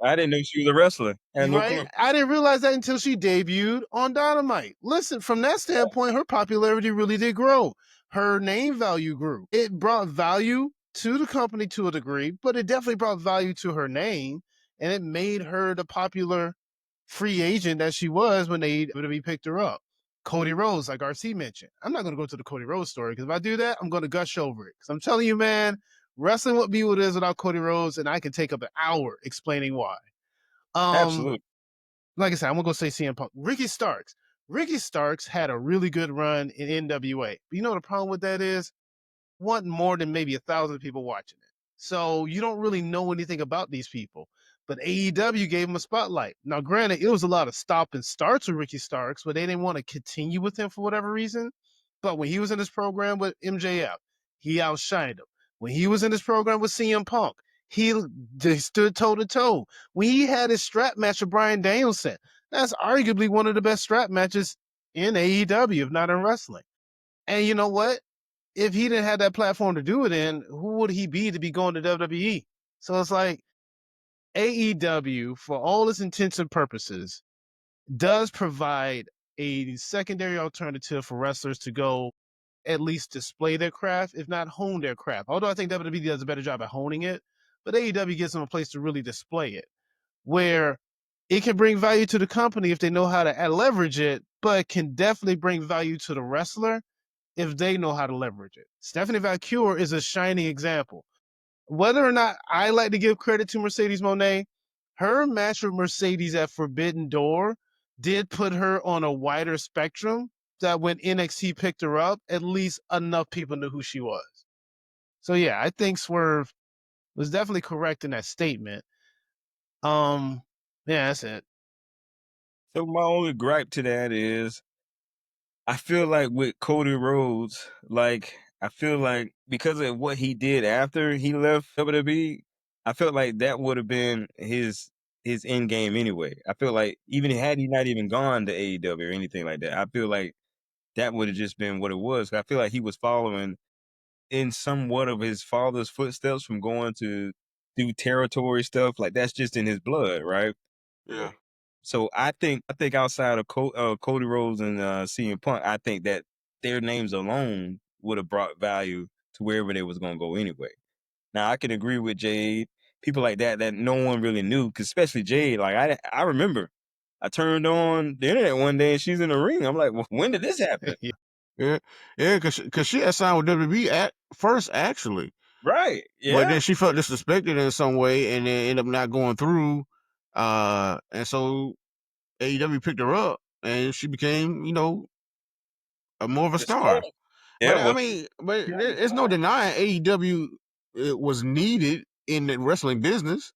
I didn't know she was a wrestler. I had no clue. I didn't realize that until she debuted on Dynamite. Listen, from that standpoint, her popularity really did grow. Her name value grew. It brought value to the company to a degree, but it definitely brought value to her name, and it made her the popular free agent that she was when they picked her up. Cody Rhodes, like RC mentioned. I'm not going to go to the Cody Rhodes story because if I do that, I'm going to gush over it. Because I'm telling you, man, wrestling wouldn't be what it is without Cody Rhodes, and I can take up an hour explaining why. Absolutely. Like I said, I'm gonna go say CM Punk. Ricky Starks. Ricky Starks had a really good run in NWA. But you know what the problem with that is? Wasn't more than maybe 1,000 people watching it. So you don't really know anything about these people. But AEW gave him a spotlight. Now, granted, it was a lot of stop and starts with Ricky Starks, but they didn't want to continue with him for whatever reason. But when he was in this program with MJF, he outshined him. When he was in this program with CM Punk, they stood toe to toe. When he had his strap match with Bryan Danielson, that's arguably one of the best strap matches in AEW, if not in wrestling. And you know what? If he didn't have that platform to do it in, who would he be to be going to WWE? So it's like AEW, for all its intents and purposes, does provide a secondary alternative for wrestlers to go at least display their craft, if not hone their craft. Although I think WWE does a better job at honing it, but AEW gives them a place to really display it, where it can bring value to the company if they know how to leverage it, but can definitely bring value to the wrestler if they know how to leverage it. Stephanie Valkyrie is a shining example. Whether or not I like to give credit to Mercedes Monet, her match with Mercedes at Forbidden Door did put her on a wider spectrum that when NXT picked her up, at least enough people knew who she was. So yeah, I think Swerve was definitely correct in that statement. Yeah, that's it. So my only gripe to that is I feel like with Cody Rhodes, like I feel like because of what he did after he left WWE, I felt like that would have been his end game anyway. I feel like even had he not even gone to AEW or anything like that, I feel like that would have just been what it was. I feel like he was following in somewhat of his father's footsteps from going to do territory stuff. Like that's just in his blood, right? Yeah. So I think outside of Cody Rhodes and CM Punk, I think that their names alone would have brought value to wherever they was gonna go anyway. Now I can agree with Jade. people like that no one really knew, cause especially Jade. Like I remember, I turned on the internet one day and she's in the ring. I'm like, well, when did this happen? Yeah, because she had signed with WWE at first, actually. Right. Yeah. But then she felt disrespected in some way, and then ended up not going through. And so AEW picked her up, and she became, more of a star. Yeah. But I mean, there's no denying AEW was needed in the wrestling business,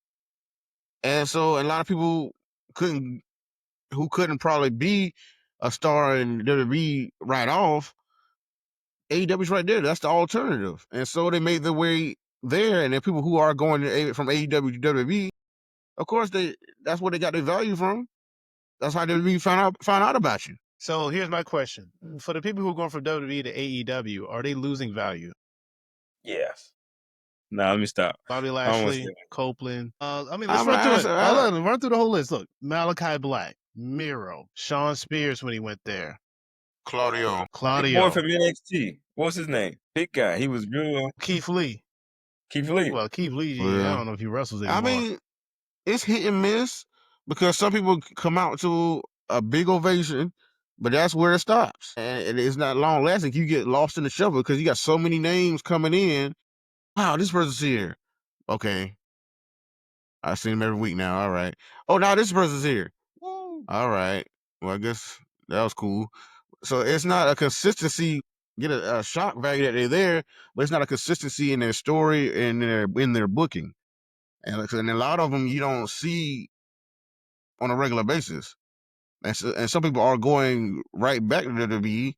and so a lot of people who couldn't probably be a star in WWE right off. AEW's right there. That's the alternative. And so they made their way there. And then people who are going from AEW to WWE, of course, that's where they got their value from. That's how WWE found out about you. So here's my question. For the people who are going from WWE to AEW, are they losing value? Yes. Now let me stop. Bobby I almost Lashley, said Copeland. Let's run through it. Run through the whole list. Look, Malachi Black, Miro, Sean Spears when he went there. Claudio. the boy from NXT. What's his name? Big guy. He was real. Keith Lee. Keith Lee. Well, Keith Lee, Yeah. I don't know if he wrestles anymore. I mean, it's hit and miss because some people come out to a big ovation, but that's where it stops. And it's not long lasting. You get lost in the shuffle because you got so many names coming in. Wow, this person's here. Okay. I see him every week now. All right. Oh, now this person's here. All right. Well, I guess that was cool. So it's not a consistency. Get a shock value that they're there, but it's not a consistency in their story and in their booking. And a lot of them you don't see on a regular basis. And some people are going right back to WWE,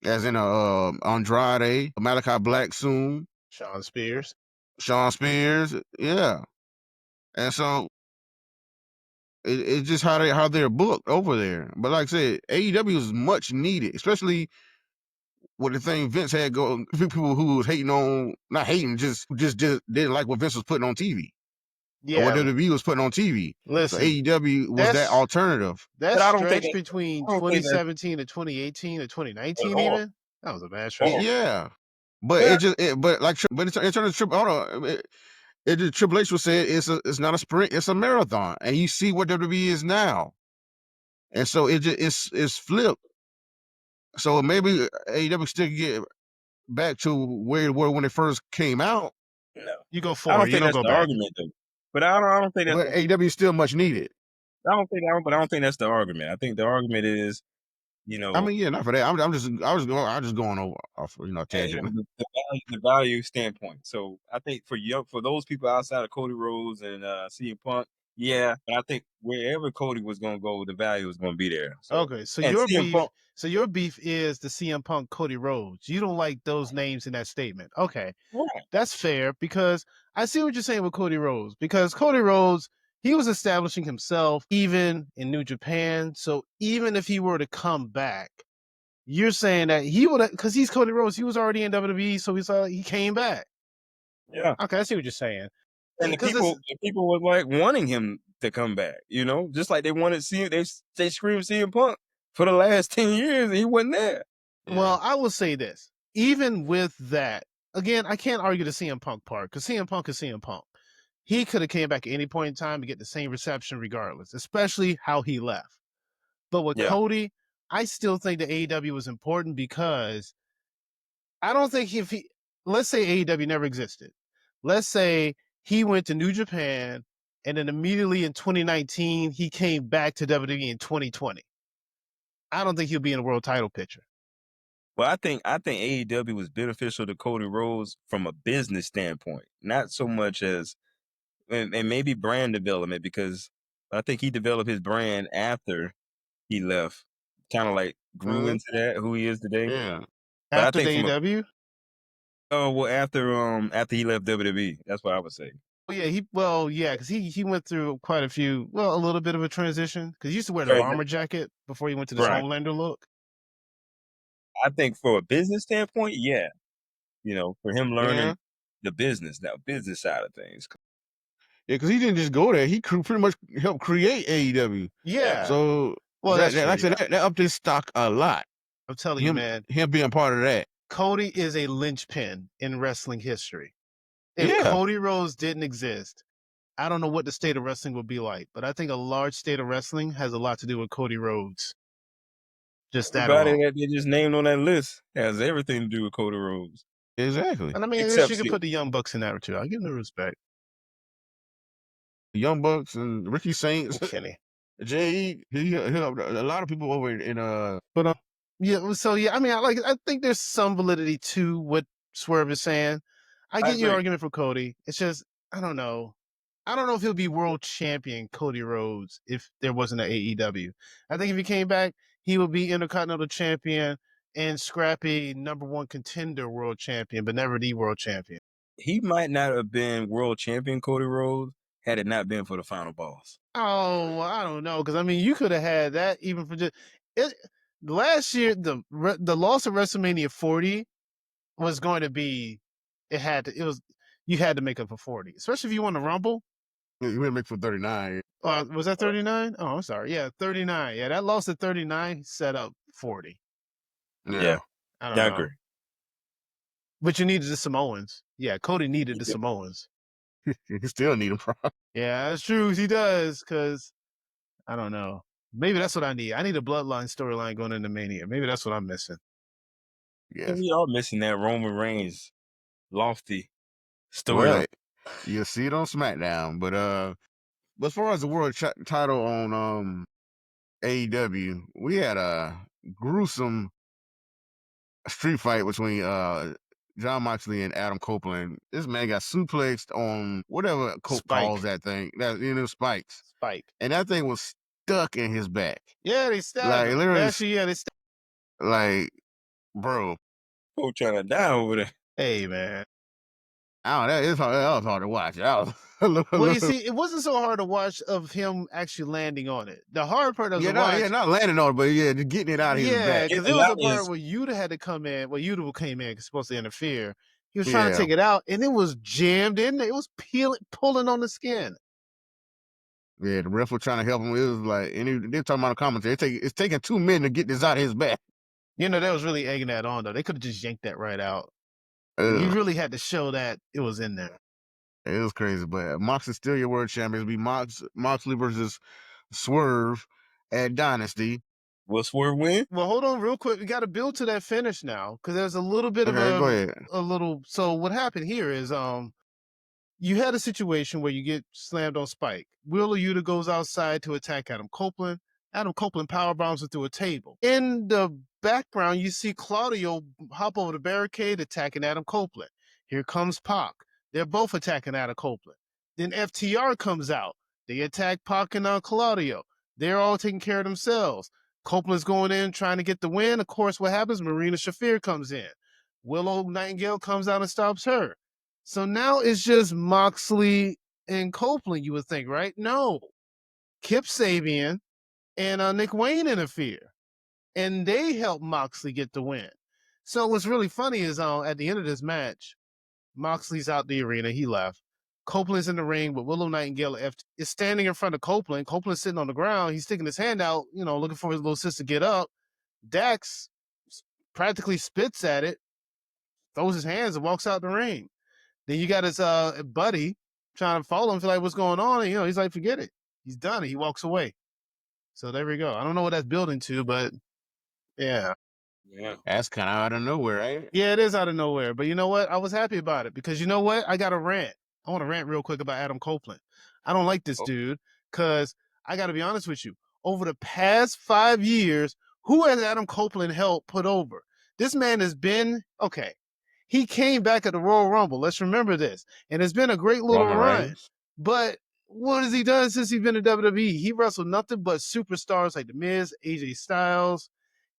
as in Andrade, Malachi Black soon, Sean Spears, yeah. And so it's just how they're booked over there. But like I said, AEW is much needed, especially with the thing Vince had going. People who was not hating, just didn't like what Vince was putting on TV. Or what WWE was putting on TV. Listen, so AEW was that alternative. That stretch between 2017 to 2018 to 2019 even, that was a bad stretch. Yeah. But in terms of Triple H was saying it's not a sprint, it's a marathon. And you see what WWE is now. And so it's flipped. So maybe AEW still get back to where they were when they first came out. No. You go forward. You don't go back. Argument, though. But I don't think that's. But AEW is still much needed. I don't think that's the argument. I think the argument is, I mean, yeah, not for that. I'm just going over off, tangent. The value standpoint. So I think for those people outside of Cody Rhodes and CM Punk, yeah, but I think wherever Cody was going to go, the value was going to be there. So, okay, so your beef is the CM Punk Cody Rhodes. You don't like those names in that statement. Okay, that's fair because I see what you're saying with Cody Rhodes. Because Cody Rhodes, he was establishing himself even in New Japan. So even if he were to come back, you're saying that he would, because he's Cody Rhodes, he was already in WWE, so he came back. Yeah. Okay, I see what you're saying. And the people were like wanting him to come back, just like they wanted they screamed CM Punk for the last 10 years and he wasn't there. Well, I will say this. Even with that, again, I can't argue the CM Punk part because CM Punk is CM Punk. He could have came back at any point in time to get the same reception regardless, especially how he left. But with Cody, I still think that AEW was important because I don't think let's say AEW never existed. Let's say he went to New Japan and then immediately in 2019, he came back to WWE in 2020. I don't think he'll be in a world title picture. Well, I think AEW was beneficial to Cody Rhodes from a business standpoint, not so much as, and maybe brand development, because I think he developed his brand after he left, kind of like grew into that, who he is today. Yeah. But after AEW? Oh, well, after he left WWE, that's what I would say. Because he went through quite a little bit of a transition because he used to wear the armor jacket before he went to the Homelander look. I think for a business standpoint, yeah. For him learning the business side of things. Yeah, because he didn't just go there. He pretty much helped create AEW. Yeah. So, like I said, that upped his stock a lot. I'm telling you, man. Him being part of that. Cody is a linchpin in wrestling history. If Cody Rhodes didn't exist, I don't know what the state of wrestling would be like, but I think a large state of wrestling has a lot to do with Cody Rhodes. Just that Everybody alone. that they just named on that list has everything to do with Cody Rhodes. Exactly. And I mean, I guess Except you could Sid. put the Young Bucks in there too. I give them respect. The Young Bucks and Ricky Saints, Kenny. Jey, he helped a lot of people over in But yeah, so yeah, I mean, I think there's some validity to what Swerve is saying. I get your agree. argument for Cody. It's just I don't know. I don't know if he'll be world champion Cody Rhodes if there wasn't an AEW. I think if he came back, he would be Intercontinental Champion and scrappy #1 contender world champion, but never the world champion. He might not have been world champion Cody Rhodes had it not been for the final boss. Oh, I don't know, because I mean, you could have had that even for just it. Last year, the loss of WrestleMania 40 was going to be. It was you had to make up for 40, especially if you won the Rumble. you would make for 39. Was that 39? Oh, I'm sorry. Yeah, 39. Yeah, that loss at 39 set up 40. Yeah. I don't know. But you needed the Samoans. Yeah, Cody needed the Samoans. You still need him. Yeah, that's true. He does, because I don't know. Maybe that's what I need. I need a bloodline storyline going into Mania. Maybe that's what I'm missing. Yes. We are missing that Roman Reigns lofty storyline. Well, you'll see it on SmackDown, but as far as the world title on AEW, we had a gruesome street fight between John Moxley and Adam Copeland. This man got suplexed on whatever Cope calls that thing. That spikes. Spike. And that thing was stuck in his back. Yeah, they stabbed Like him. literally, Actually, yeah, they stabbed. like, bro. Coach trying to die over there. Hey, man. That was hard to watch. Well, you see, it wasn't so hard to watch of him actually landing on it. The hard part of not landing on it, but just getting it out of his back. Yeah, because there was a part where Yuta had to come in. Well, Yuta came in supposed to interfere. He was trying to take it out, and it was jammed in there. It was pulling on the skin. Yeah, the ref was trying to help him. It was like, and they're talking about the commentary. It's taking 2 minutes to get this out of his back. You know, that was really egging that on, though. They could have just yanked that right out. You really had to show that it was in there. It was crazy, but Moxley's still your world champion. It'll be Moxley versus Swerve at Dynasty. Will Swerve win? Well, hold on real quick. We got to build to that finish now, because there's a little bit go ahead. So what happened here is you had a situation where you get slammed on Spike. Wheeler Yuta goes outside to attack Adam Copeland. Adam Copeland powerbombs him through a table. In the background, you see Claudio hop over the barricade attacking Adam Copeland. Here comes Pac. They're both attacking Adam Copeland. Then FTR comes out. They attack Pac and Claudio. They're all taking care of themselves. Copeland's going in trying to get the win. Of course, what happens? Marina Shafir comes in. Willow Nightingale comes out and stops her. So now it's just Moxley and Copeland, you would think, right? No. Kip Sabian and Nick Wayne interfere. And they help Moxley get the win. So what's really funny is at the end of this match, Moxley's out the arena. He left. Copeland's in the ring, but Willow Nightingale is standing in front of Copeland. Copeland's sitting on the ground. He's sticking his hand out, looking for his little sister to get up. Dax practically spits at it, throws his hands, and walks out the ring. Then you got his buddy trying to follow him, feel like, what's going on? And, he's like, forget it. He's done it. He walks away. So there we go. I don't know what that's building to, but yeah. Yeah. That's kind of out of nowhere, right? Yeah, it is out of nowhere. But you know what? I was happy about it because you know what? I got a rant. I want to rant real quick about Adam Copeland. I don't like this dude because I got to be honest with you. Over the past 5 years, who has Adam Copeland helped put over? This man has been, okay, he came back at the Royal Rumble. Let's remember this. And it's been a great little run. But what has he done since he's been in WWE? He wrestled nothing but superstars like The Miz, AJ Styles.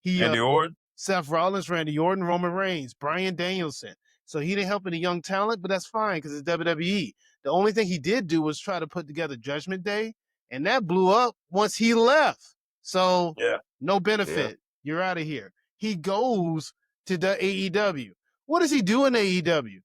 Randy Orton. Seth Rollins, Randy Orton, Roman Reigns, Bryan Danielson. So he didn't help any young talent, but that's fine because it's WWE. The only thing he did do was try to put together Judgment Day, and that blew up once he left. So no benefit. Yeah. You're out of here. He goes to the AEW. What does he do in AEW?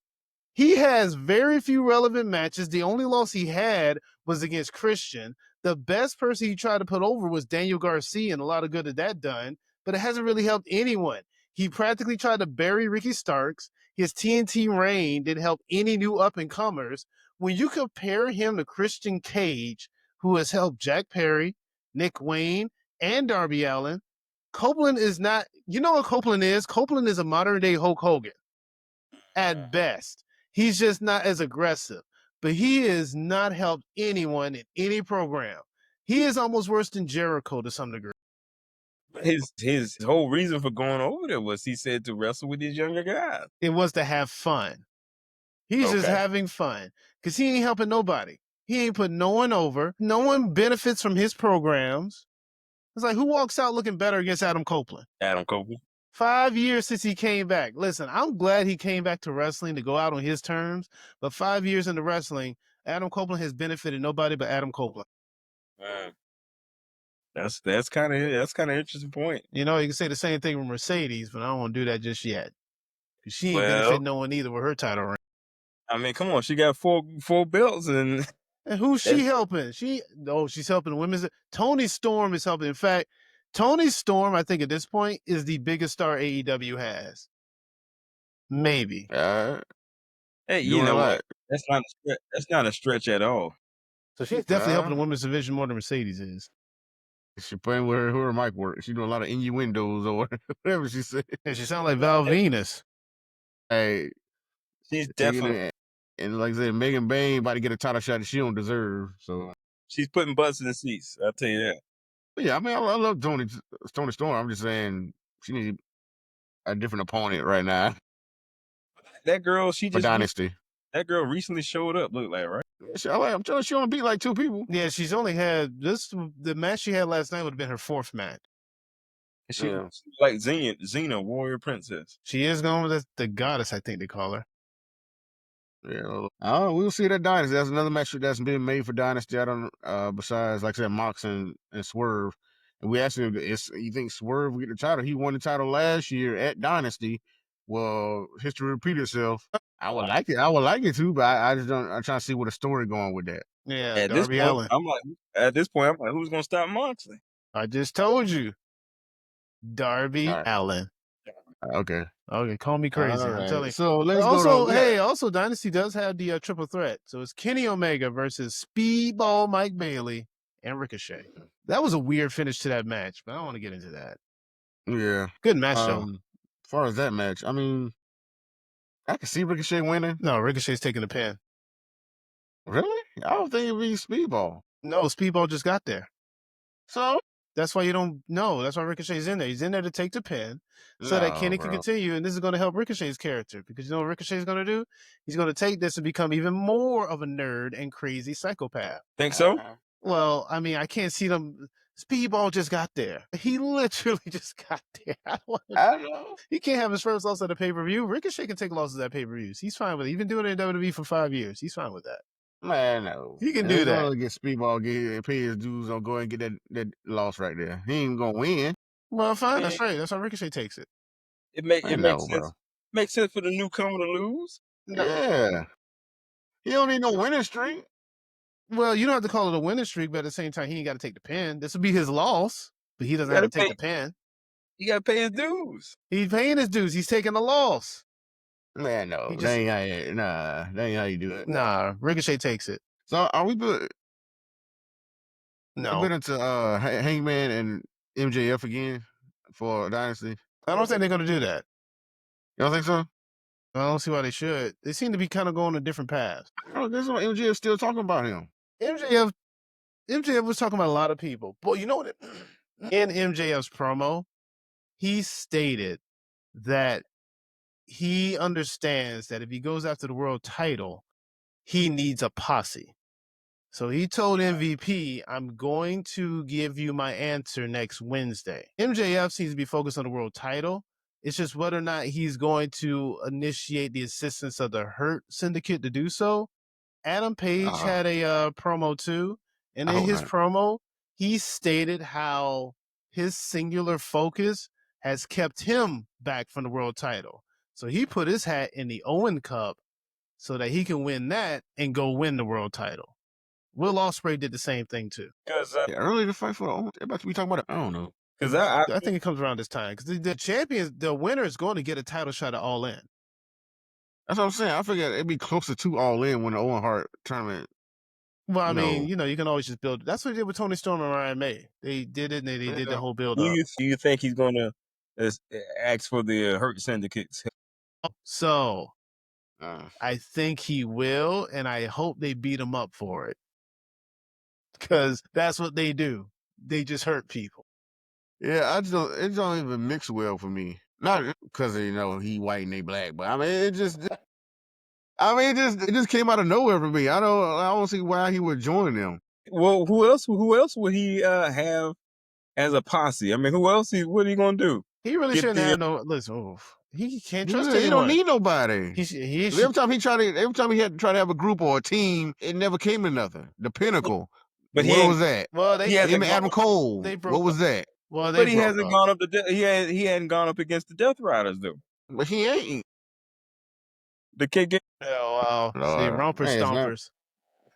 He has very few relevant matches. The only loss he had was against Christian. The best person he tried to put over was Daniel Garcia, and a lot of good at that done, but it hasn't really helped anyone. He practically tried to bury Ricky Starks. His TNT reign didn't help any new up-and-comers. when you compare him to Christian Cage, who has helped Jack Perry, Nick Wayne, and Darby Allin, Copeland is not, you know what Copeland is? Copeland is a modern day Hulk Hogan at best. He's just not as aggressive, but he has not helped anyone in any program. He is almost worse than Jericho to some degree. His whole reason for going over there was he said to wrestle with these younger guys. It was to have fun. He's just Okay. having fun because he ain't helping nobody. He ain't putting no one over. No one benefits from his programs. It's like, who walks out looking better against Adam Copeland? Adam Copeland. 5 years since he came back. Listen, I'm glad he came back to wrestling to go out on his terms, but 5 years into wrestling, Adam Copeland has benefited nobody but Adam Copeland. That's kind of interesting point. You know, you can say the same thing with Mercedes, but I don't want to do that just yet. Because she ain't Well, benefiting no one either with her title reign. I mean, come on, she got four belts, and who's she helping? She's helping the women's. Toni Storm is helping. In fact, Toni Storm, I think at this point, is the biggest star AEW has. Maybe. Hey, you know what? That's not a stretch at all. So she's definitely helping the women's division more than Mercedes is. She playing with her mic work. She doing a lot of innuendos or whatever she said. Yeah, she sounds like Val Venus. Hey, she's definitely. And like I said, Megan Bain about to get a title shot that she don't deserve. So she's putting butts in the seats. I'll tell you that. But yeah, I mean, I love Toni Storm. I'm just saying she needs a different opponent right now. That girl, she just Dynasty. That girl recently showed up. Look like, right? I'm telling you, she only beat like 2 people. Yeah, she's only had the match she had last night would have been her 4th match. She like Xena, warrior princess. She is going with the goddess, I think they call her. Yeah, we'll see that Dynasty. That's another match that's been made for Dynasty. I don't besides, like I said, Mox and Swerve. And we asked him, you think Swerve will get the title? He won the title last year at Dynasty. Well, history repeat itself. I would like it too, but I just don't. I'm trying to see what the story going with that. Yeah, at this point, I'm like, who's gonna stop Moxley? I just told you, Darby Allin. Okay, call me crazy. I'm telling you. So let's also Dynasty does have the triple threat. So it's Kenny Omega versus Speedball Mike Bailey and Ricochet. That was a weird finish to that match, but I don't want to get into that. Yeah, good match though. As far as that match, I mean, I can see Ricochet winning. No, Ricochet's taking the pin. Really? I don't think it'd be Speedball. No, Speedball just got there. So that's why you don't know. That's why Ricochet's in there. He's in there to take the pin so that Kenny can continue. And this is going to help Ricochet's character because you know what Ricochet's going to do? He's going to take this and become even more of a nerd and crazy psychopath. Think so? Well, I mean, I can't see them. Speedball just got there. He literally just got there. I don't know. He can't have his first loss at a pay-per-view. Ricochet can take losses at pay-per-views. He's fine with it. He's been doing it in WWE for 5 years. He's fine with that. Man, no. He can do that. Get Speedball, pay his dues, on go and get that loss right there. He ain't gonna win. Well, fine. That's right. That's how Ricochet takes it. It makes sense. Bro. Makes sense for the newcomer to lose. No. Yeah. He don't need no winning streak. Well, you don't have to call it a winning streak, but at the same time, he ain't got to take the pin. This would be his loss, but he doesn't have to take the pin. He got to pay his dues. He's paying his dues. He's taking the loss. Man, no. That ain't how you do it. Nah, Ricochet takes it. So are we good? No. We've been into Hangman and MJF again for Dynasty. I don't think they're going to do that. You don't think so? I don't see why they should. They seem to be kind of going a different path. Oh, this one MJF still talking about him. MJF was talking about a lot of people. But you know what? In MJF's promo, he stated that he understands that if he goes after the world title, he needs a posse. So he told MVP, I'm going to give you my answer next Wednesday. MJF seems to be focused on the world title. It's just whether or not he's going to initiate the assistance of the Hurt Syndicate to do so. Adam Page had a promo too. And in his promo, he stated how his singular focus has kept him back from the world title. So he put his hat in the Owen Cup so that he can win that and go win the world title. Will Ospreay did the same thing too. Because early to fight for the Owen, they're about to be talking about it. I don't know. Because I think it comes around this time. Because the champion, the winner is going to get a title shot at All In. That's what I'm saying. I figured it'd be closer to All In when the Owen Hart tournament. Well, I You mean, know. you can always just build. That's what they did with Tony Storm and Ryan May. They did it, and they did the Yeah. whole build Do up. you think he's gonna ask for the Hurt Syndicate's help? So Uh, I think he will, and I hope they beat him up for it, because that's what they do. They just hurt people. yeah, it don't even mix well for me. Not because he white and they black, but I mean it just came out of nowhere for me. I don't see why he would join them. Well, who else would he have as a posse? I mean, what are he gonna do? He really Get shouldn't the have no. Listen, he can't trust He don't anyone. need nobody. He Every time he had to try to have a group or a team, it never came to nothing. The Pinnacle. But What was that? Well, he hasn't Him and Adam Cole. they broke What was up. that? Well, they But he broke hasn't up. gone up he hadn't gone up against the Death Riders though. But he ain't. The kid Oh, wow. See, romper Man, it's not- stompers.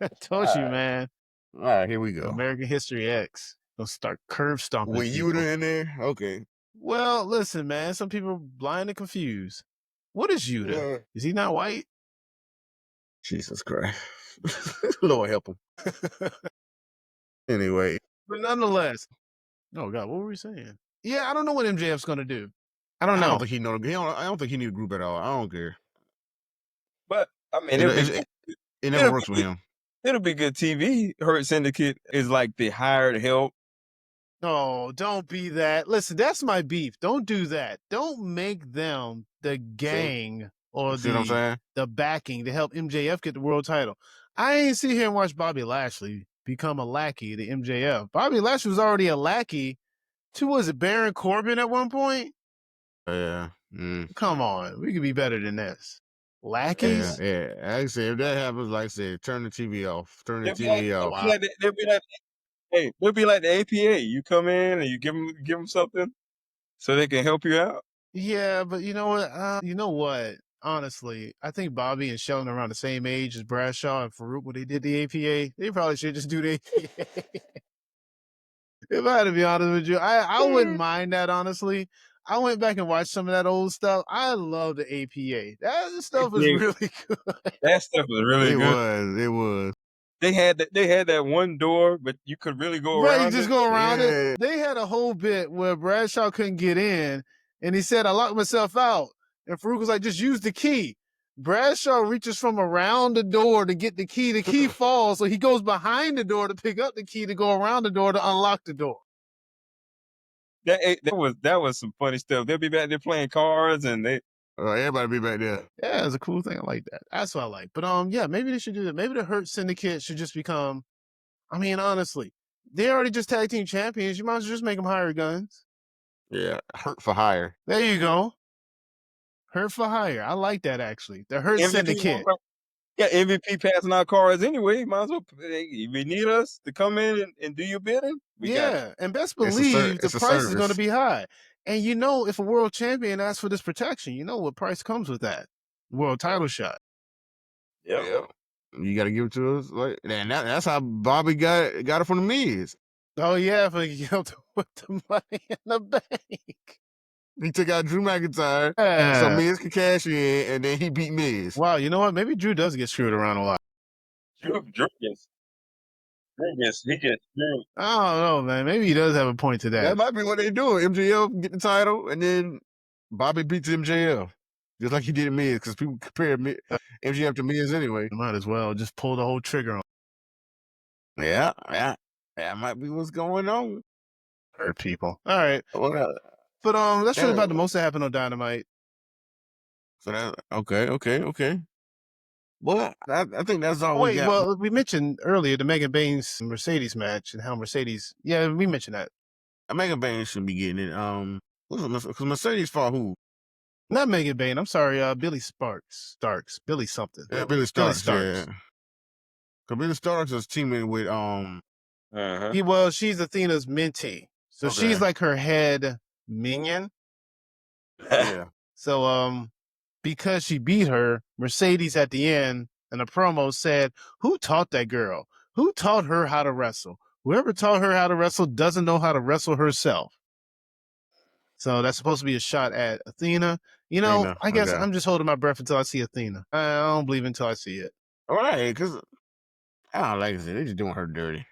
I told you, man. All right, here we go. American History X. Gonna start curve stomping With people. Yuta in there? Okay. Well, listen, man. Some people are blind and confused. What is Yuta? Yeah. Is he not white? Jesus Christ. Lord help him. Anyway. But nonetheless. Oh, God, what were we saying? Yeah, I don't know what MJF's going to do. I don't know. I don't think he I don't think he need a group at all. I don't care. But I mean, it never works with him. It'll be good TV. Hurt Syndicate is like the hired help. No, don't be that. Listen, that's my beef. Don't do that. Don't make them the gang or See what I'm saying? the backing to help MJF get the world title. I ain't sit here and watch Bobby Lashley become a lackey to MJF. Bobby Lashley was already a lackey to, was it Baron Corbin at one point? Yeah. Mm. Come on. We could be better than this. Lackeys? Yeah. Like I said, if that happens, like I said, turn the TV off. Turn the TV off. They'll be like the APA. You come in and you give them something so they can help you out. Yeah, but you know what? Honestly, I think Bobby and Sheldon are around the same age as Bradshaw and Farouk when they did the APA. They probably should just do the APA. If I had to be honest with you, I wouldn't mind that, honestly. I went back and watched some of that old stuff. I love the APA. That stuff was really good. That stuff was really good. It was. They had that one door, but you could really go around. Right, you just go around it. They had a whole bit where Bradshaw couldn't get in, and he said, "I locked myself out." And Farouk was like, "Just use the key." Bradshaw reaches from around the door to get the key. The key falls, so he goes behind the door to pick up the key to go around the door to unlock the door. That was some funny stuff. They'll be back there playing cards, and everybody be back there. Yeah, it's a cool thing. I like that. That's what I like. But yeah, maybe they should do that. Maybe the Hurt Syndicate should just become. I mean, honestly, they're already just tag team champions. You might as well just make them hire guns. Yeah, Hurt for hire. There you go. Hurt for hire. I like that, actually. The Hurt Syndicate. Yeah, MVP passing out cards anyway. Might as well. If you need us to come in and do your bidding, we got it. And best believe the price is going to be high. And if a world champion asks for this protection, you know what price comes with that. World title shot. Yeah. You got to give it to us. And that's how Bobby got it from the Miz. Oh, yeah, for to put the money in the bank. He took out Drew McIntyre so Miz could cash in, and then he beat Miz. Wow, you know what? Maybe Drew does get screwed around a lot. Drew gets screwed. I don't know, man. Maybe he does have a point to that. That might be what they do. MJF get the title, and then Bobby beats MJF. Just like he did Miz, because people compare MJF to Miz anyway. Might as well just pull the whole trigger on. Yeah. That might be what's going on. Hurt people. All right. Well, but that's really about the most that happened on Dynamite. So that okay. Well, I think that's all we got. Well, we mentioned earlier the Megan Baines Mercedes match and how Mercedes. Yeah, we mentioned that. Megan Baines should be getting it. Because Mercedes fought who? Not Megan Baines. I'm sorry, Billy Starks. Billy something. Yeah, Billy Starks. Yeah. Because Billy Starks is teaming with she's Athena's mentee, so she's like her head minion. Yeah. So because she beat her, Mercedes at the end in a promo said, "Who taught that girl? Who taught her how to wrestle? Whoever taught her how to wrestle doesn't know how to wrestle herself." So that's supposed to be a shot at Athena. You know, Athena, I guess okay. I'm just holding my breath until I see Athena. I don't believe until I see it. All right, because I don't like it. They're just doing her dirty.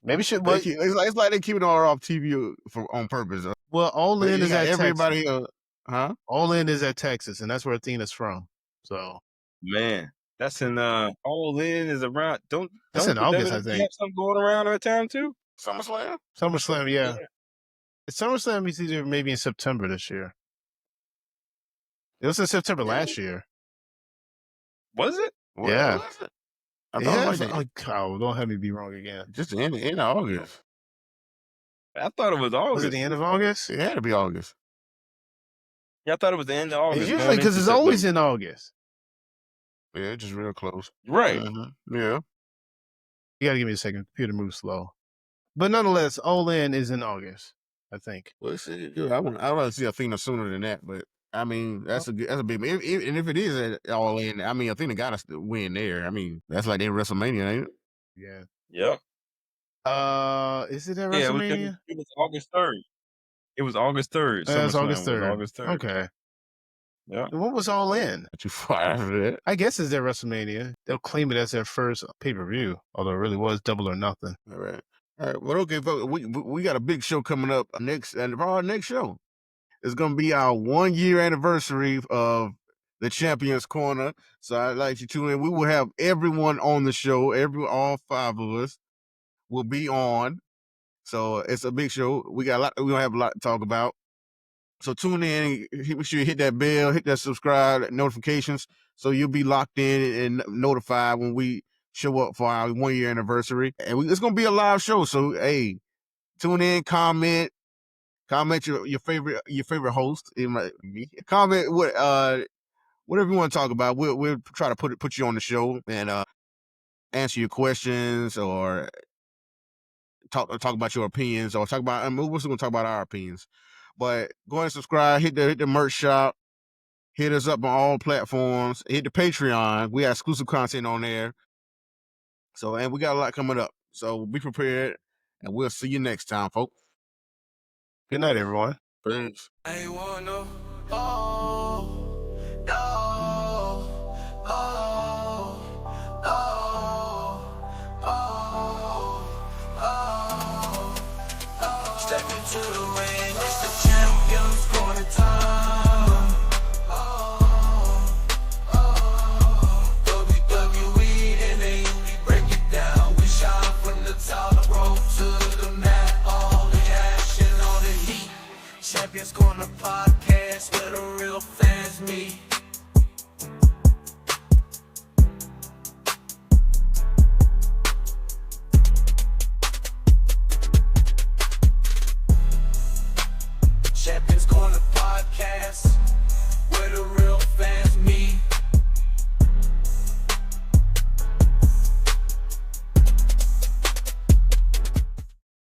Maybe should. They Well, keep, it's like they keeping her off TV on purpose. well, All But In you is got at everybody, Texas. huh? All In is at Texas, and that's where Athena's from. So Man, that's in All In is around. that's in the August, I WWE think. have something going around that time too? SummerSlam? SummerSlam, yeah. SummerSlam is either maybe in September this year. It was in September last year. Was it? Yeah. Was it? I thought Yeah, it was like oh, don't have me be wrong again. just the end of August. I thought it was August. Was it the end of August? It had to be August. Yeah, I thought it was the end of August. It's usually because it's always in August. Yeah, just real close. Right. Yeah. You got to give me a second. Computer moves slow. But nonetheless, All In is in August, I think. Well, I'd rather see Athena sooner than that, but I mean that's a big. And if it is All In, I mean Athena got to win there. I mean that's like their WrestleMania, ain't it? Yeah. Yep. Is it at WrestleMania? It was August 3rd. It was August 3rd. It was August 3rd. August 3rd. Okay. Yeah. And what was All In? Not too far after that. I guess it's their WrestleMania. They'll claim it as their first pay-per-view, although it really was Double or Nothing. All right. Well, okay, folks. We got a big show coming up next, and our next show is going to be our 1 year anniversary of the Champions Corner. So I'd like you to tune in. We will have everyone on the show. All 5 of us will be on. So it's a big show. We gonna have a lot to talk about. So tune in. Make sure you hit that bell, hit that subscribe, notifications, so you'll be locked in and notified when we show up for our 1 year anniversary. And it's gonna be a live show. So hey, tune in, comment your favorite host. It might be me. Comment whatever you want to talk about. We'll try to put you on the show and answer your questions or talk about your opinions or talk about. We're going to talk about our opinions. But go ahead and subscribe. Hit the merch shop. Hit us up on all platforms. Hit the Patreon. We have exclusive content on there. So and we got a lot coming up. So be prepared, and we'll see you next time, folks. Good night, everyone. Peace. I wanna, oh, oh, oh, oh, oh, oh. Step into the ring, it's the Champions Corner time. WWE and AEW break it down. We shine from the top rope to the mat. All the action, all the heat. Champions Corner podcast where the real fans meet.